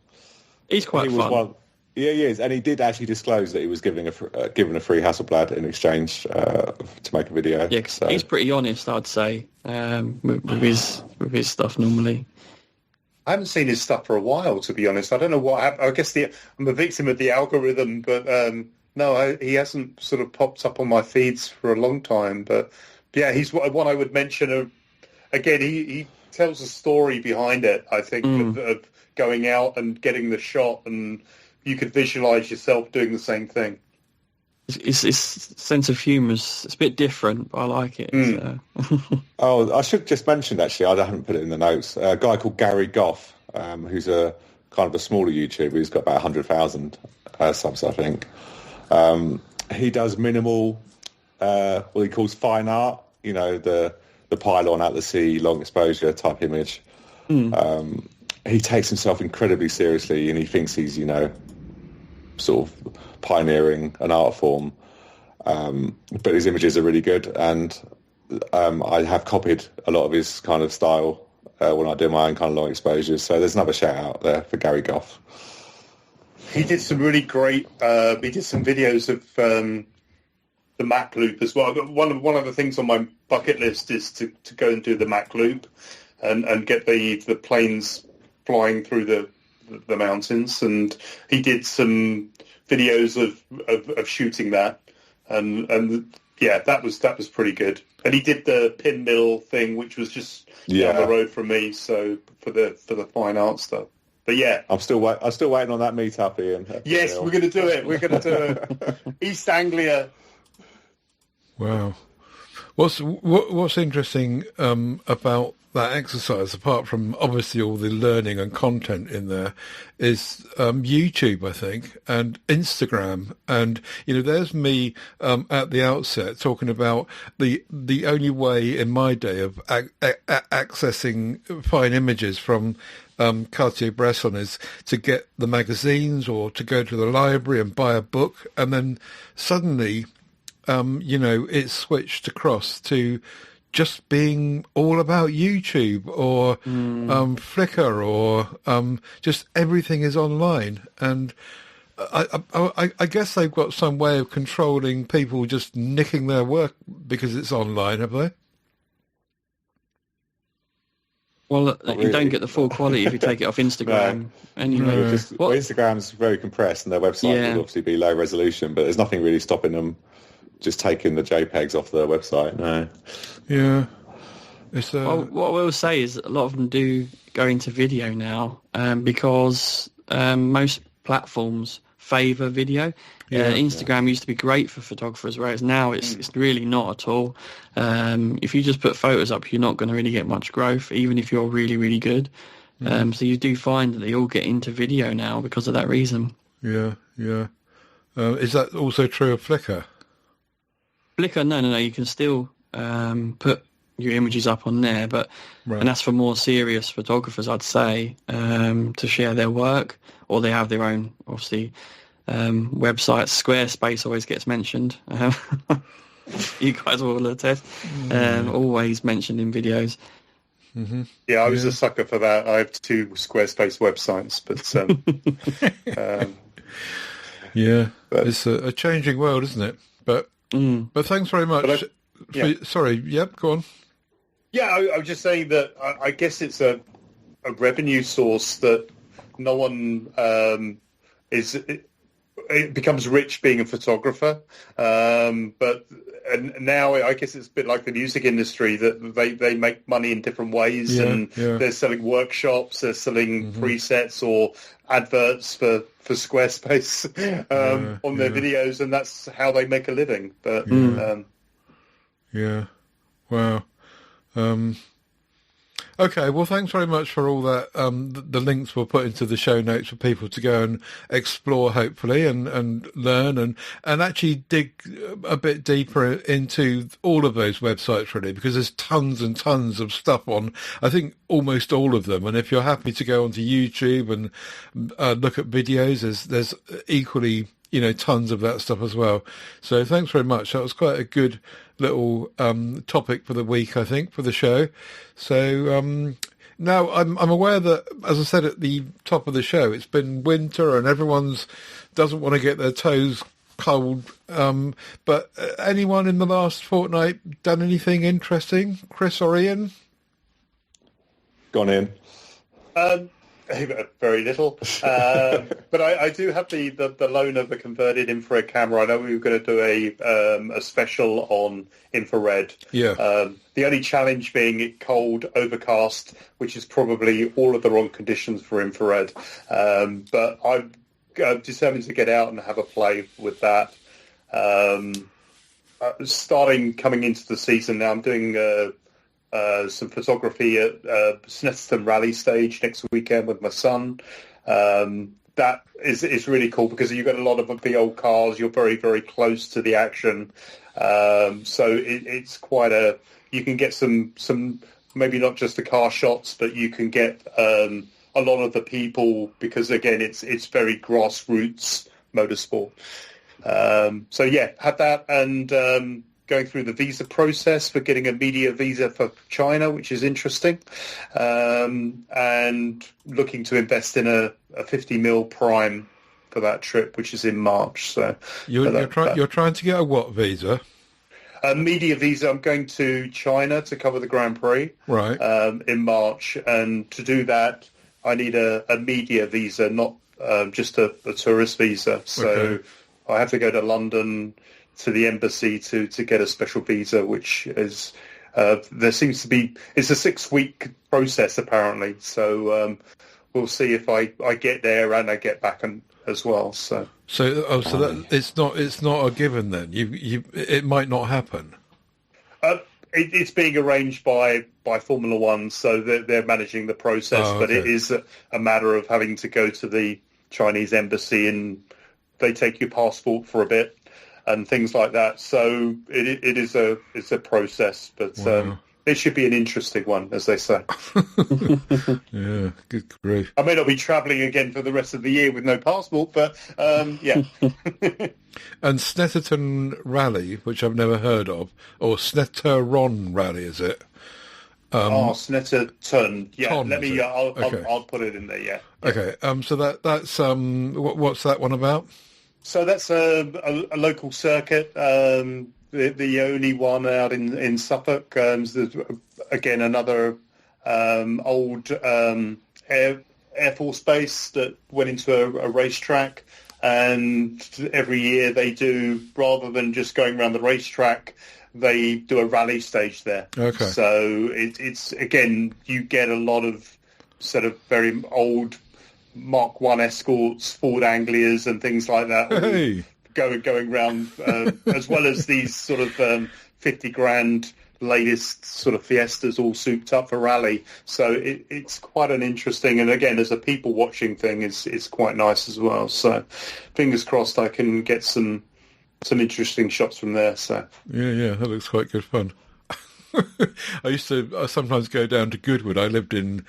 He's quite fun. Yeah, he is, and he did actually disclose that he was giving a free Hasselblad in exchange to make a video. Yeah, cause he's pretty honest, I'd say, with his stuff normally. I haven't seen his stuff for a while, to be honest. I don't know what happened. I guess I'm a victim of the algorithm, but no, he hasn't sort of popped up on my feeds for a long time. But yeah, he's one I would mention. Again, he tells a story behind it, I think, of going out and getting the shot, and you could visualize yourself doing the same thing. His sense of humour is a bit different, but I like it. Oh, I should just mention, actually, I haven't put it in the notes, a guy called Gary Goff, who's a kind of a smaller YouTuber. He's got about 100,000 subs, I think. He does minimal, what he calls fine art, the pylon out the sea, long exposure type image. He takes himself incredibly seriously, and he thinks he's, sort of pioneering an art form. But his images are really good, and I have copied a lot of his kind of style when I do my own kind of long exposures. So there's another shout out there for Gary Goff. He did some really great. He did some videos of the Mac Loop as well. One of the things on my bucket list is to go and do the Mac Loop and get the planes flying through the mountains. And he did some videos of shooting that, and yeah, that was pretty good. And he did the pin mill thing, which was just down the road from me. So for the fine art stuff. But yeah, I'm still waiting on that meetup, Ian. Yes, we're going to do it. East Anglia. Wow. What's interesting about that exercise, apart from obviously all the learning and content in there, is YouTube, I think, and Instagram. And there's me at the outset talking about the only way in my day of accessing fine images from Cartier-Bresson is to get the magazines or to go to the library and buy a book, and then suddenly it's switched across to just being all about YouTube or Flickr, or just everything is online. And I guess they've got some way of controlling people just nicking their work because it's online, have they? Well, you don't get the full quality if you take it off Instagram. Anyway, Instagram's very compressed, and their website will obviously be low resolution, but there's nothing really stopping them just taking the JPEGs off their website. No. Yeah. Well, what I will say is a lot of them do go into video now because most platforms favour video. Instagram used to be great for photographers, whereas now it's really not at all. If you just put photos up, you're not going to really get much growth, even if you're really, really good. So you do find that they all get into video now because of that reason. Yeah. Is that also true of Flickr? Flickr, no. You can still put your images up on there, but and that's for more serious photographers, I'd say, to share their work, or they have their own, obviously, websites. Squarespace always gets mentioned. You guys will attest. Always mentioned in videos. Mm-hmm. Yeah, I was a sucker for that. I have 2 Squarespace websites, but yeah, it's a changing world, isn't it? But thanks very much. Sorry, go on. Yeah, I was just saying that I guess it's a revenue source that no one it becomes rich being a photographer. But now I guess it's a bit like the music industry that they make money in different ways, they're selling workshops, they're selling presets or adverts for Squarespace on their videos, and that's how they make a living. But wow. Okay, well, thanks very much for all that. The links we'll put into the show notes for people to go and explore, hopefully, and learn and actually dig a bit deeper into all of those websites, really, because there's tons and tons of stuff on, I think, almost all of them. And if you're happy to go onto YouTube and look at videos, there's equally, tons of that stuff as well. So thanks very much. That was quite a good little topic for the week, I think, for the show. So now I'm aware that, as I said at the top of the show, it's been winter and everyone's doesn't want to get their toes cold. But anyone in the last fortnight done anything interesting? Chris or Ian? Gone in. Very little, but I do have the loan of a converted infrared camera. I know we were going to do a special on infrared. Yeah. The only challenge being it cold, overcast, which is probably all of the wrong conditions for infrared. But I'm determined to get out and have a play with that. Coming into the season now, I'm doing some photography at Snetterton Rally Stage next weekend with my son. That is really cool because you've got a lot of the old cars. You're very, very close to the action. So it's quite you can get some maybe not just the car shots, but you can get a lot of the people because, again, it's very grassroots motorsport. So, yeah, had that and going through the visa process for getting a media visa for China, which is interesting, and looking to invest in a 50 mil prime for that trip, which is in March. So you're trying to get a what visa? A media visa. I'm going to China to cover the Grand Prix, right? In March, and to do that, I need a media visa, not just a tourist visa. So okay. I have to go to London to the embassy to get a special visa, which is there seems to be it's a 6-week process apparently. So we'll see if I get there and I get back as well. So that it's not a given then. It might not happen. It's being arranged by Formula One, so they're managing the process. Oh, okay. But it is a matter of having to go to the Chinese embassy and they take your passport for a bit. And things like that. So it's a process, but wow. It should be an interesting one, as they say. Yeah, good grief. I may not be travelling again for the rest of the year with no passport, but yeah. And Snetterton Rally, which I've never heard of, or Snetteron Rally, is it? Snetterton. Yeah, Ton, let me. Okay. I'll put it in there. Yeah. Okay. So that's what's that one about? So that's a local circuit, the only one out in Suffolk. There's, again, another old Air Force base that went into a racetrack. And every year they do, rather than just going around the racetrack, they do a rally stage there. Okay. So it's again, you get a lot of sort of very old Mark 1 Escorts, Ford Anglias and things like that, hey. going round, as well as these sort of 50 grand latest sort of Fiestas all souped up for rally. So it's quite an interesting, and again, as a people watching thing, it's quite nice as well. So fingers crossed I can get some interesting shots from there. So yeah, that looks quite good fun. I used to sometimes go down to Goodwood. I lived in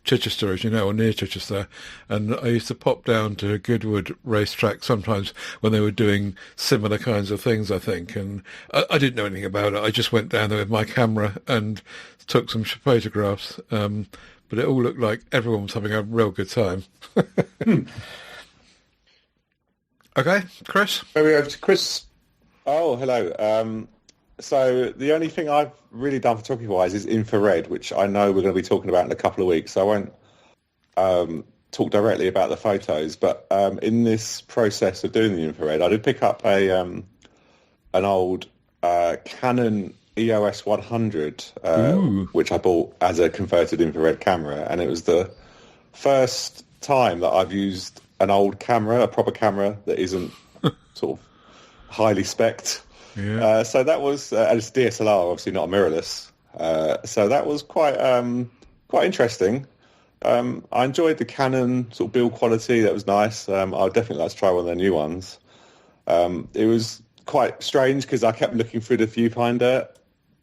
Chichester, as you know, or near Chichester, and I used to pop down to Goodwood racetrack sometimes when they were doing similar kinds of things, I think, and I didn't know anything about it. I just went down there with my camera and took some photographs, but it all looked like everyone was having a real good time. Okay, Chris? Maybe over to Chris. Oh, hello. So the only thing I've really done photography-wise is infrared, which I know we're going to be talking about in a couple of weeks. So I won't talk directly about the photos, but in this process of doing the infrared, I did pick up an old Canon EOS 100, which I bought as a converted infrared camera, and it was the first time that I've used an old camera, a proper camera that isn't sort of highly spec'd. Yeah. So that was, and it's DSLR, obviously not a mirrorless. So that was quite interesting. I enjoyed the Canon sort of build quality. That was nice. I'd definitely like to try one of their new ones. It was quite strange because I kept looking through the viewfinder,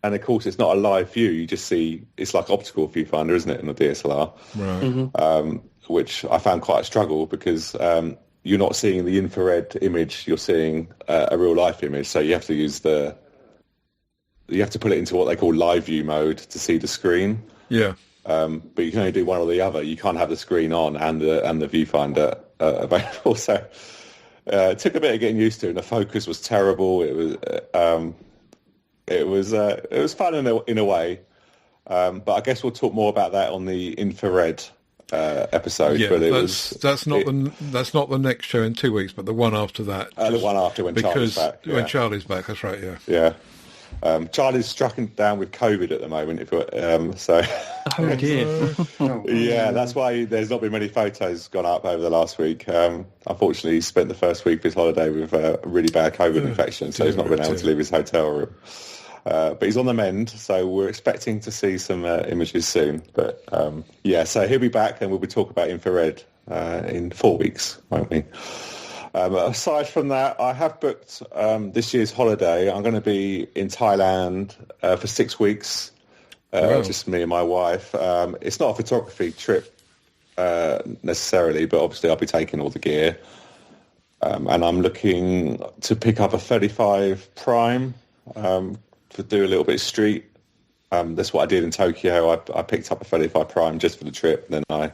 and of course it's not a live view. You just see, it's like optical viewfinder, isn't it, in the DSLR? Right. Mm-hmm. Which I found quite a struggle because you're not seeing the infrared image, you're seeing a real life image. So you have to put it into what they call live view mode to see the screen. Yeah. But you can only do one or the other. You can't have the screen on and the viewfinder available. So it took a bit of getting used to, and the focus was terrible. It was fun in a way, but I guess we'll talk more about that on the infrared episode. Yeah, but that's not the next show in 2 weeks, but the one after that. The one after when Charlie's back. Yeah. When Charlie's back, that's right. Yeah. Yeah. Charlie's struck down with COVID at the moment. So. Oh dear. Yeah, that's why there's not been many photos gone up over the last week. Unfortunately, he spent the first week of his holiday with a really bad COVID infection, so he's not been able to leave his hotel room. But he's on the mend, so we're expecting to see some images soon. But so he'll be back, and we'll be talking about infrared in 4 weeks, won't we? Aside from that, I have booked this year's holiday. I'm going to be in Thailand for 6 weeks, just me and my wife. It's not a photography trip necessarily, but obviously I'll be taking all the gear. And I'm looking to pick up a 35 Prime to do a little bit of street. That's what I did in Tokyo. I picked up a 35 Prime just for the trip, and then I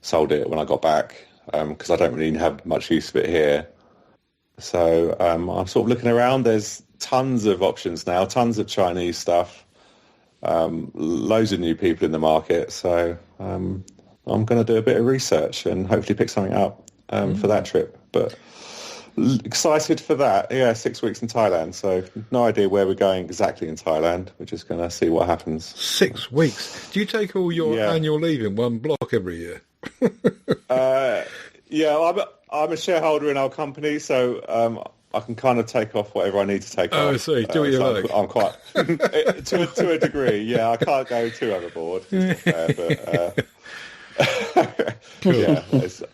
sold it when I got back because I don't really have much use of it here. So I'm sort of looking around. There's tons of options now, tons of Chinese stuff, loads of new people in the market. So I'm going to do a bit of research and hopefully pick something up for that trip. But excited for that. Yeah, 6 weeks in Thailand. So no idea where we're going exactly in Thailand. We're just going to see what happens. 6 weeks. Do you take all your annual leave in one block every year? I'm a shareholder in our company, so I can kind of take off whatever I need to take off. Oh, I see. Do what you like. I'm quite to a degree. Yeah, I can't go too overboard. But cool. Yeah,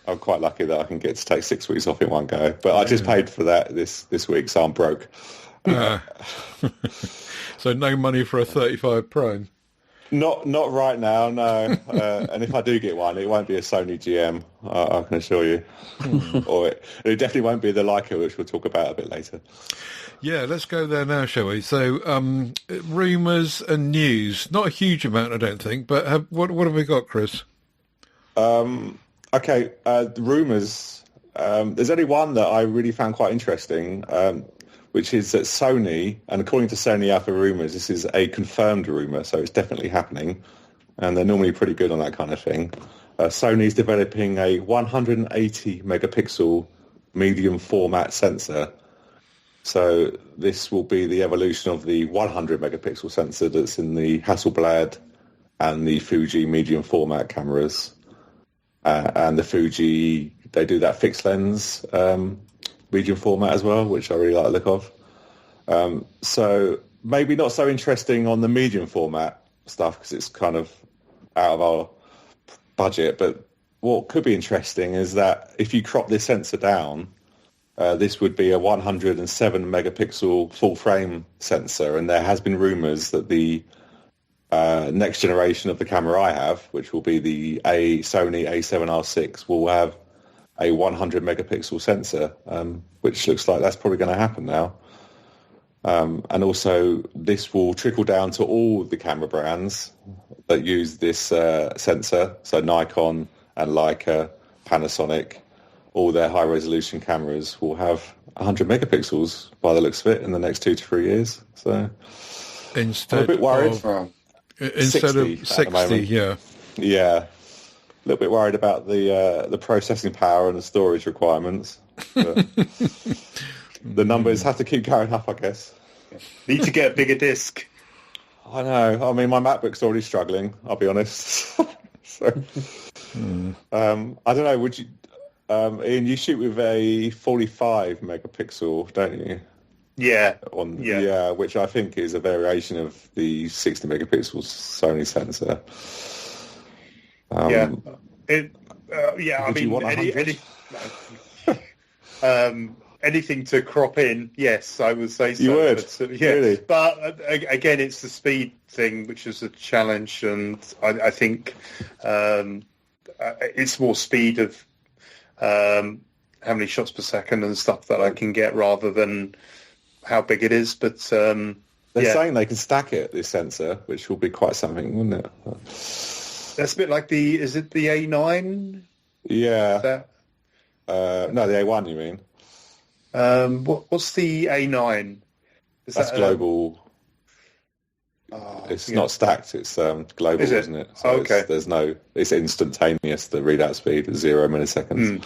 I'm quite lucky that I can get to take 6 weeks off in one go. But I just paid for that this week, so I'm broke. So no money for a 35 Prime? Not right now, no. And if I do get one, it won't be a Sony GM, I can assure you. Or it definitely won't be the Leica, which we'll talk about a bit later. Yeah, let's go there now, shall we? So, rumours and news. Not a huge amount, I don't think, but what have we got, Chris? Okay, the rumours. There's only one that I really found quite interesting, which is that Sony, and according to Sony Alpha Rumours, this is a confirmed rumour, so it's definitely happening, and they're normally pretty good on that kind of thing. Sony's developing a 180 megapixel medium format sensor. So this will be the evolution of the 100 megapixel sensor that's in the Hasselblad and the Fuji medium format cameras. And the Fuji, they do that fixed lens medium format as well, which I really like the look of. So maybe not so interesting on the medium format stuff because it's kind of out of our budget. But what could be interesting is that if you crop this sensor down, this would be a 107 megapixel full frame sensor. And there has been rumours that the next generation of the camera I have, which will be the Sony A7R6, will have a 100 megapixel sensor, which looks like that's probably going to happen now. And also, this will trickle down to all the camera brands that use this sensor. So Nikon and Leica, Panasonic, all their high-resolution cameras will have 100 megapixels by the looks of it in the next 2 to 3 years. So instead I'm a bit worried. Instead of 60, yeah. Yeah. A little bit worried about the processing power and the storage requirements. But the numbers have to keep going up, I guess. Need to get a bigger disc. I know. I mean, my MacBook's already struggling, I'll be honest. So, I don't know, would you... Ian, you shoot with a 45 megapixel, don't you? Yeah. Which I think is a variation of the 60 megapixel Sony sensor. I Would you mean, want 100? anything to crop in, yes, I would say so. You would? But, Really? But again, it's the speed thing, which is a challenge, and I think it's more speed of how many shots per second and stuff that I can get rather than how big it is. But they're saying they can stack it, this sensor, which will be quite something, wouldn't it? That's a bit like is it the A9? Yeah. No, the A1, you mean? What's the A9? That's global. It's not stacked. It's global, isn't it? So okay. It's instantaneous. The readout speed is 0 milliseconds.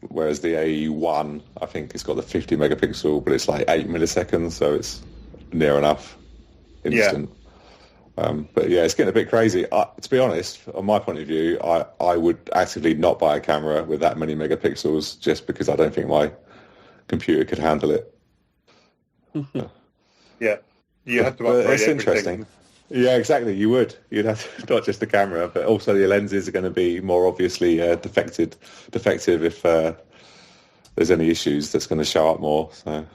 Whereas the A1, I think it's got the 50 megapixel, but it's like 8 milliseconds, so it's near enough instant. Yeah. But yeah, it's getting a bit crazy. To be honest, on my point of view, I would actively not buy a camera with that many megapixels just because I don't think my computer could handle it. Yeah, you have to upgrade it's everything. Interesting. Yeah, exactly. You would. You'd have to, not just the camera, but also the lenses are going to be more obviously defective if there's any issues. That's going to show up more. So.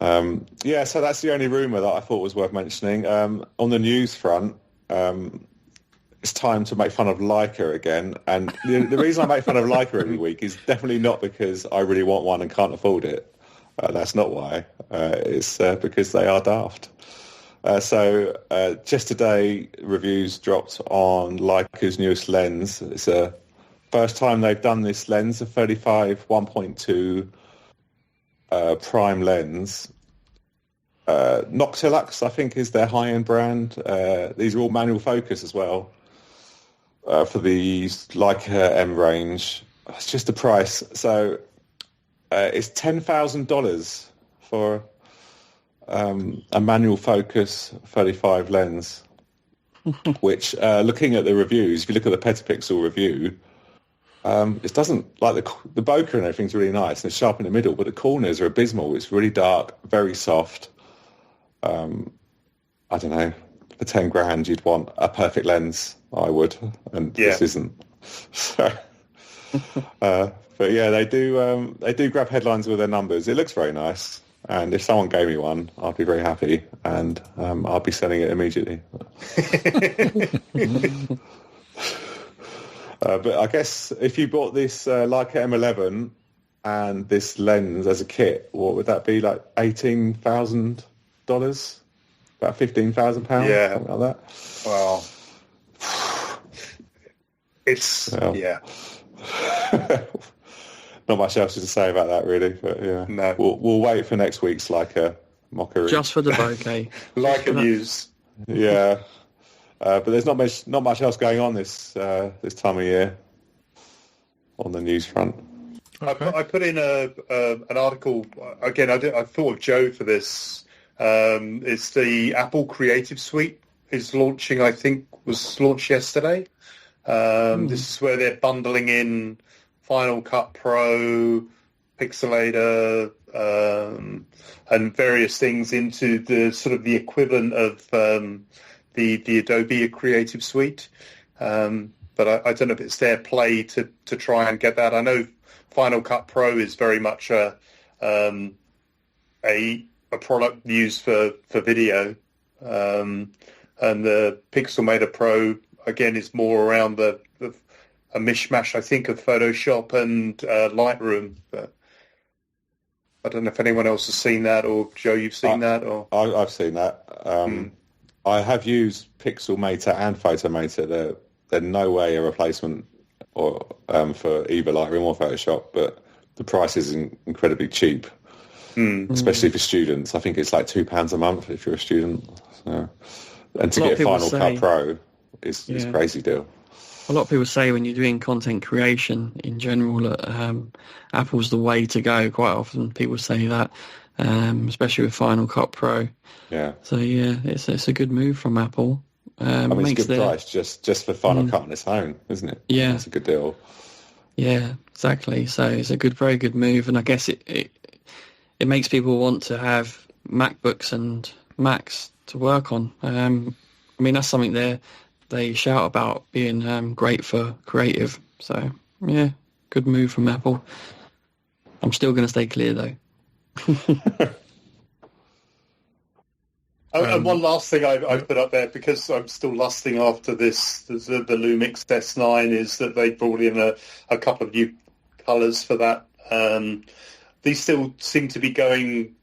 So that's the only rumour that I thought was worth mentioning. On the news front, it's time to make fun of Leica again. And the reason I make fun of Leica every week is definitely not because I really want one and can't afford it. That's not why. It's because they are daft. So just today, reviews dropped on Leica's newest lens. It's the first time they've done this lens, a 35 1.2 prime lens. Noctilux, I think, is their high-end brand. These are all manual focus as well for the Leica M range. It's just the price. So it's $10,000 for a manual focus 35 lens, which, looking at the reviews, if you look at the petapixel review, it doesn't, like the bokeh and everything's really nice and it's sharp in the middle, but the corners are abysmal. It's really dark, very soft. I don't know, for 10 grand you'd want a perfect lens, I would, and this isn't. So, but yeah, they do grab headlines with their numbers. It looks very nice, and if someone gave me one, I'd be very happy, and I'd be selling it immediately. But I guess if you bought this Leica M11 and this lens as a kit, what would that be, like $18,000? About £15,000? Yeah. Something like that. Well, it's, Not much else to say about that, really. But yeah, no. We'll wait for next week's Leica mockery. Just for the bouquet. Leica news. Yeah. But there's not much else going on this time of year on the news front. Okay. I put in an article again. I thought of Joe for this. It's the Apple Creative Suite is launching. I think was launched yesterday. This is where they're bundling in Final Cut Pro, Pixelator, and various things into the sort of the equivalent of the Adobe Creative Suite. But I don't know if it's their play to try and get that. I know Final Cut Pro is very much a product used for video, and the Pixelmator Pro again is more around a mishmash, I think, of Photoshop and Lightroom. But I don't know if anyone else has seen that, or Joe, you've seen that, or I've seen that. I have used Pixelmator and Photomator. They're no way a replacement or for either Lightroom or Photoshop, but the price is incredibly cheap, especially for students. I think it's like £2 a month if you're a student. So, and to get Final Cut Pro is a crazy deal. A lot of people say when you're doing content creation in general that Apple's the way to go. Quite often people say that, especially with Final Cut Pro. Yeah. So yeah, it's a good move from Apple. I mean, it's a good price just for Final Cut on its own, isn't it? Yeah. It's a good deal. Yeah, exactly. So it's a very good move, and I guess it it makes people want to have MacBooks and Macs to work on. I mean, that's something they shout about being great for creative. So, yeah, good move from Apple. I'm still going to stay clear, though. And one last thing I put up there, because I'm still lusting after this, the Lumix S9, is that they brought in a couple of new colours for that. These still seem to be going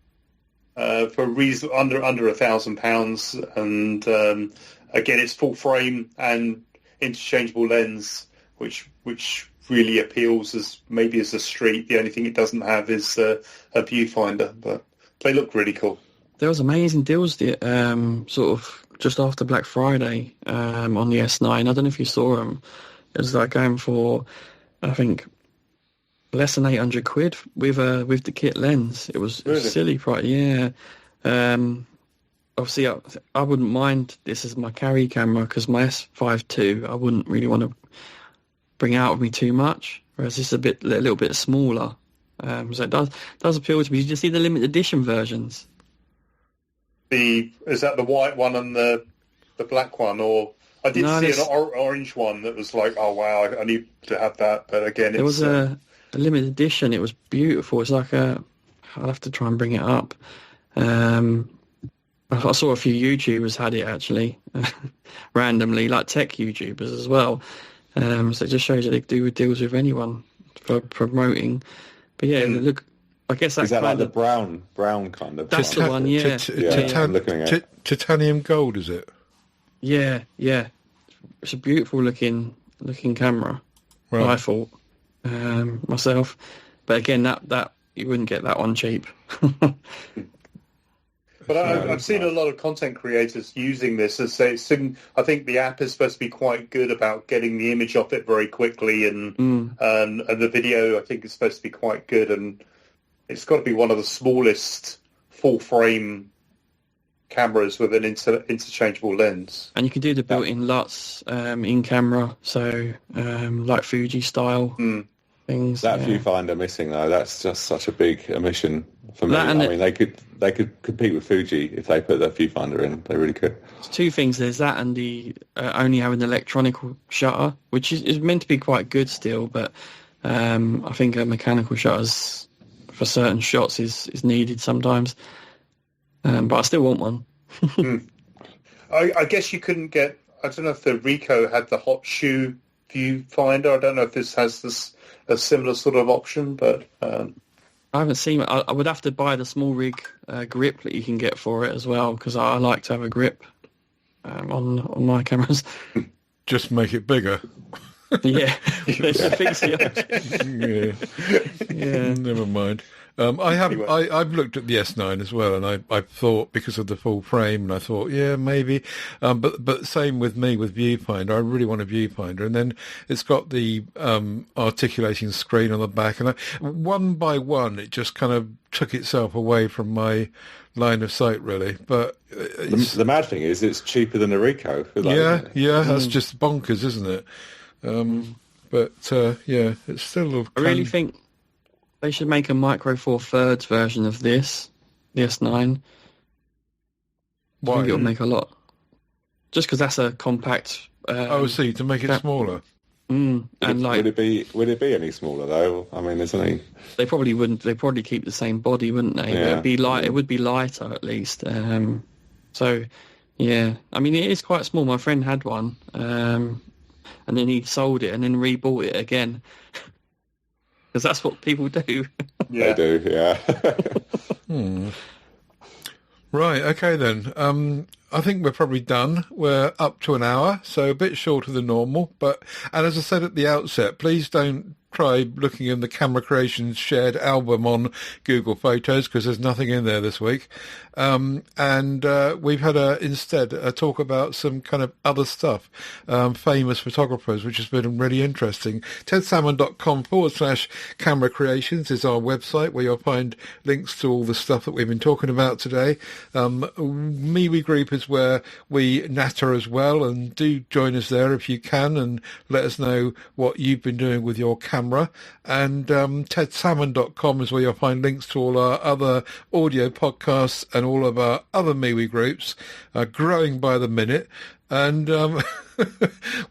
for a reason under £1,000, and again, it's full frame and interchangeable lens, which really appeals as a street. The only thing it doesn't have is a viewfinder, but they look really cool. There was amazing deals sort of just after Black Friday on the S9. I don't know if you saw them. It was like going for, I think, less than £800 with the kit lens. It was really? Silly price. Yeah. Obviously, I wouldn't mind this as my carry camera, because my S5 II, I wouldn't really want to bring out with me too much. Whereas this is a little bit smaller. So it does appeal to me. Did you see the limited edition versions? Is that the white one and the black one, or I did see an orange one that was like, oh wow, I need to have that. But again, there was a limited edition. It was beautiful. It's like I'll have to try and bring it up. I saw a few YouTubers had it actually, randomly, like tech YouTubers as well. So it just shows that they do deals with anyone for promoting. But yeah, look. I guess is that like the brown kind of? That's the one, yeah. I'm looking at titanium gold, is it? Yeah. It's a beautiful looking camera. Right. I thought myself, but again, that you wouldn't get that one cheap. But I've seen a lot of content creators using this as I think the app is supposed to be quite good about getting the image off it very quickly, and the video I think is supposed to be quite good, and it's got to be one of the smallest full-frame cameras with an interchangeable lens. And you can do the built-in LUTs in camera, so like Fuji style things. That viewfinder missing though, that's just such a big omission for me. I mean, they could compete with Fuji if they put that viewfinder in. They really could. There's two things. There's that, and the only having the electronic shutter, which is meant to be quite good still, but I think a mechanical shutter's for certain shots is needed sometimes, but I still want one. I guess you couldn't get. I don't know if the Ricoh had the hot shoe viewfinder. I don't know if this has a similar sort of option, but I haven't seen it. I would have to buy the small rig grip that you can get for it as well, because I like to have a grip on my cameras. Just make it bigger. Yeah. Yeah. Never mind. I've looked at the S9 as well, and I thought, because of the full frame, and I thought, yeah, maybe. But same with me with viewfinder. I really want a viewfinder, and then it's got the articulating screen on the back, and one by one, it just kind of took itself away from my line of sight, really. But the mad thing is, it's cheaper than a Ricoh. That's just bonkers, isn't it? But it's still. I really think they should make a Micro Four Thirds version of this, the S9. Why? I think it would make a lot. Just because that's a compact. To make it smaller. And would it be any smaller though? I mean, there's only. They probably wouldn't. They probably keep the same body, wouldn't they? Yeah. It'd be light. It would be lighter at least. So, yeah. I mean, it is quite small. My friend had one. And then he sold it and then rebought it again. Because that's what people do. Yeah. They do, yeah. Right, okay then. I think we're probably done. We're up to an hour, so a bit shorter than normal. And as I said at the outset, please don't try looking in the Camera Creations shared album on Google Photos, because there's nothing in there this week. And we've had instead a talk about some kind of other stuff, famous photographers, which has been really interesting. tedsalmon.com/camera creations is our website, where you'll find links to all the stuff that we've been talking about today. MeWe group is where we natter as well, and do join us there if you can, and let us know what you've been doing with your camera camera, and tedsalmon.com is where you'll find links to all our other audio podcasts and all of our other MeWe groups, growing by the minute, and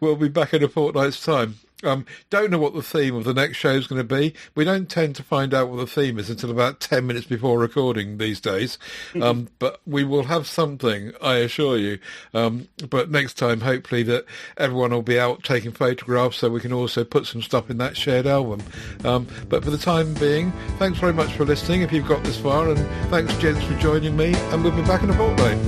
we'll be back in a fortnight's time. Don't know what the theme of the next show is going to be. We don't tend to find out what the theme is until about 10 minutes before recording these days. But we will have something, I assure you. But next time, hopefully that everyone will be out taking photographs so we can also put some stuff in that shared album. But for the time being, thanks very much for listening if you've got this far, and thanks, gents, for joining me, and we'll be back in a fortnight.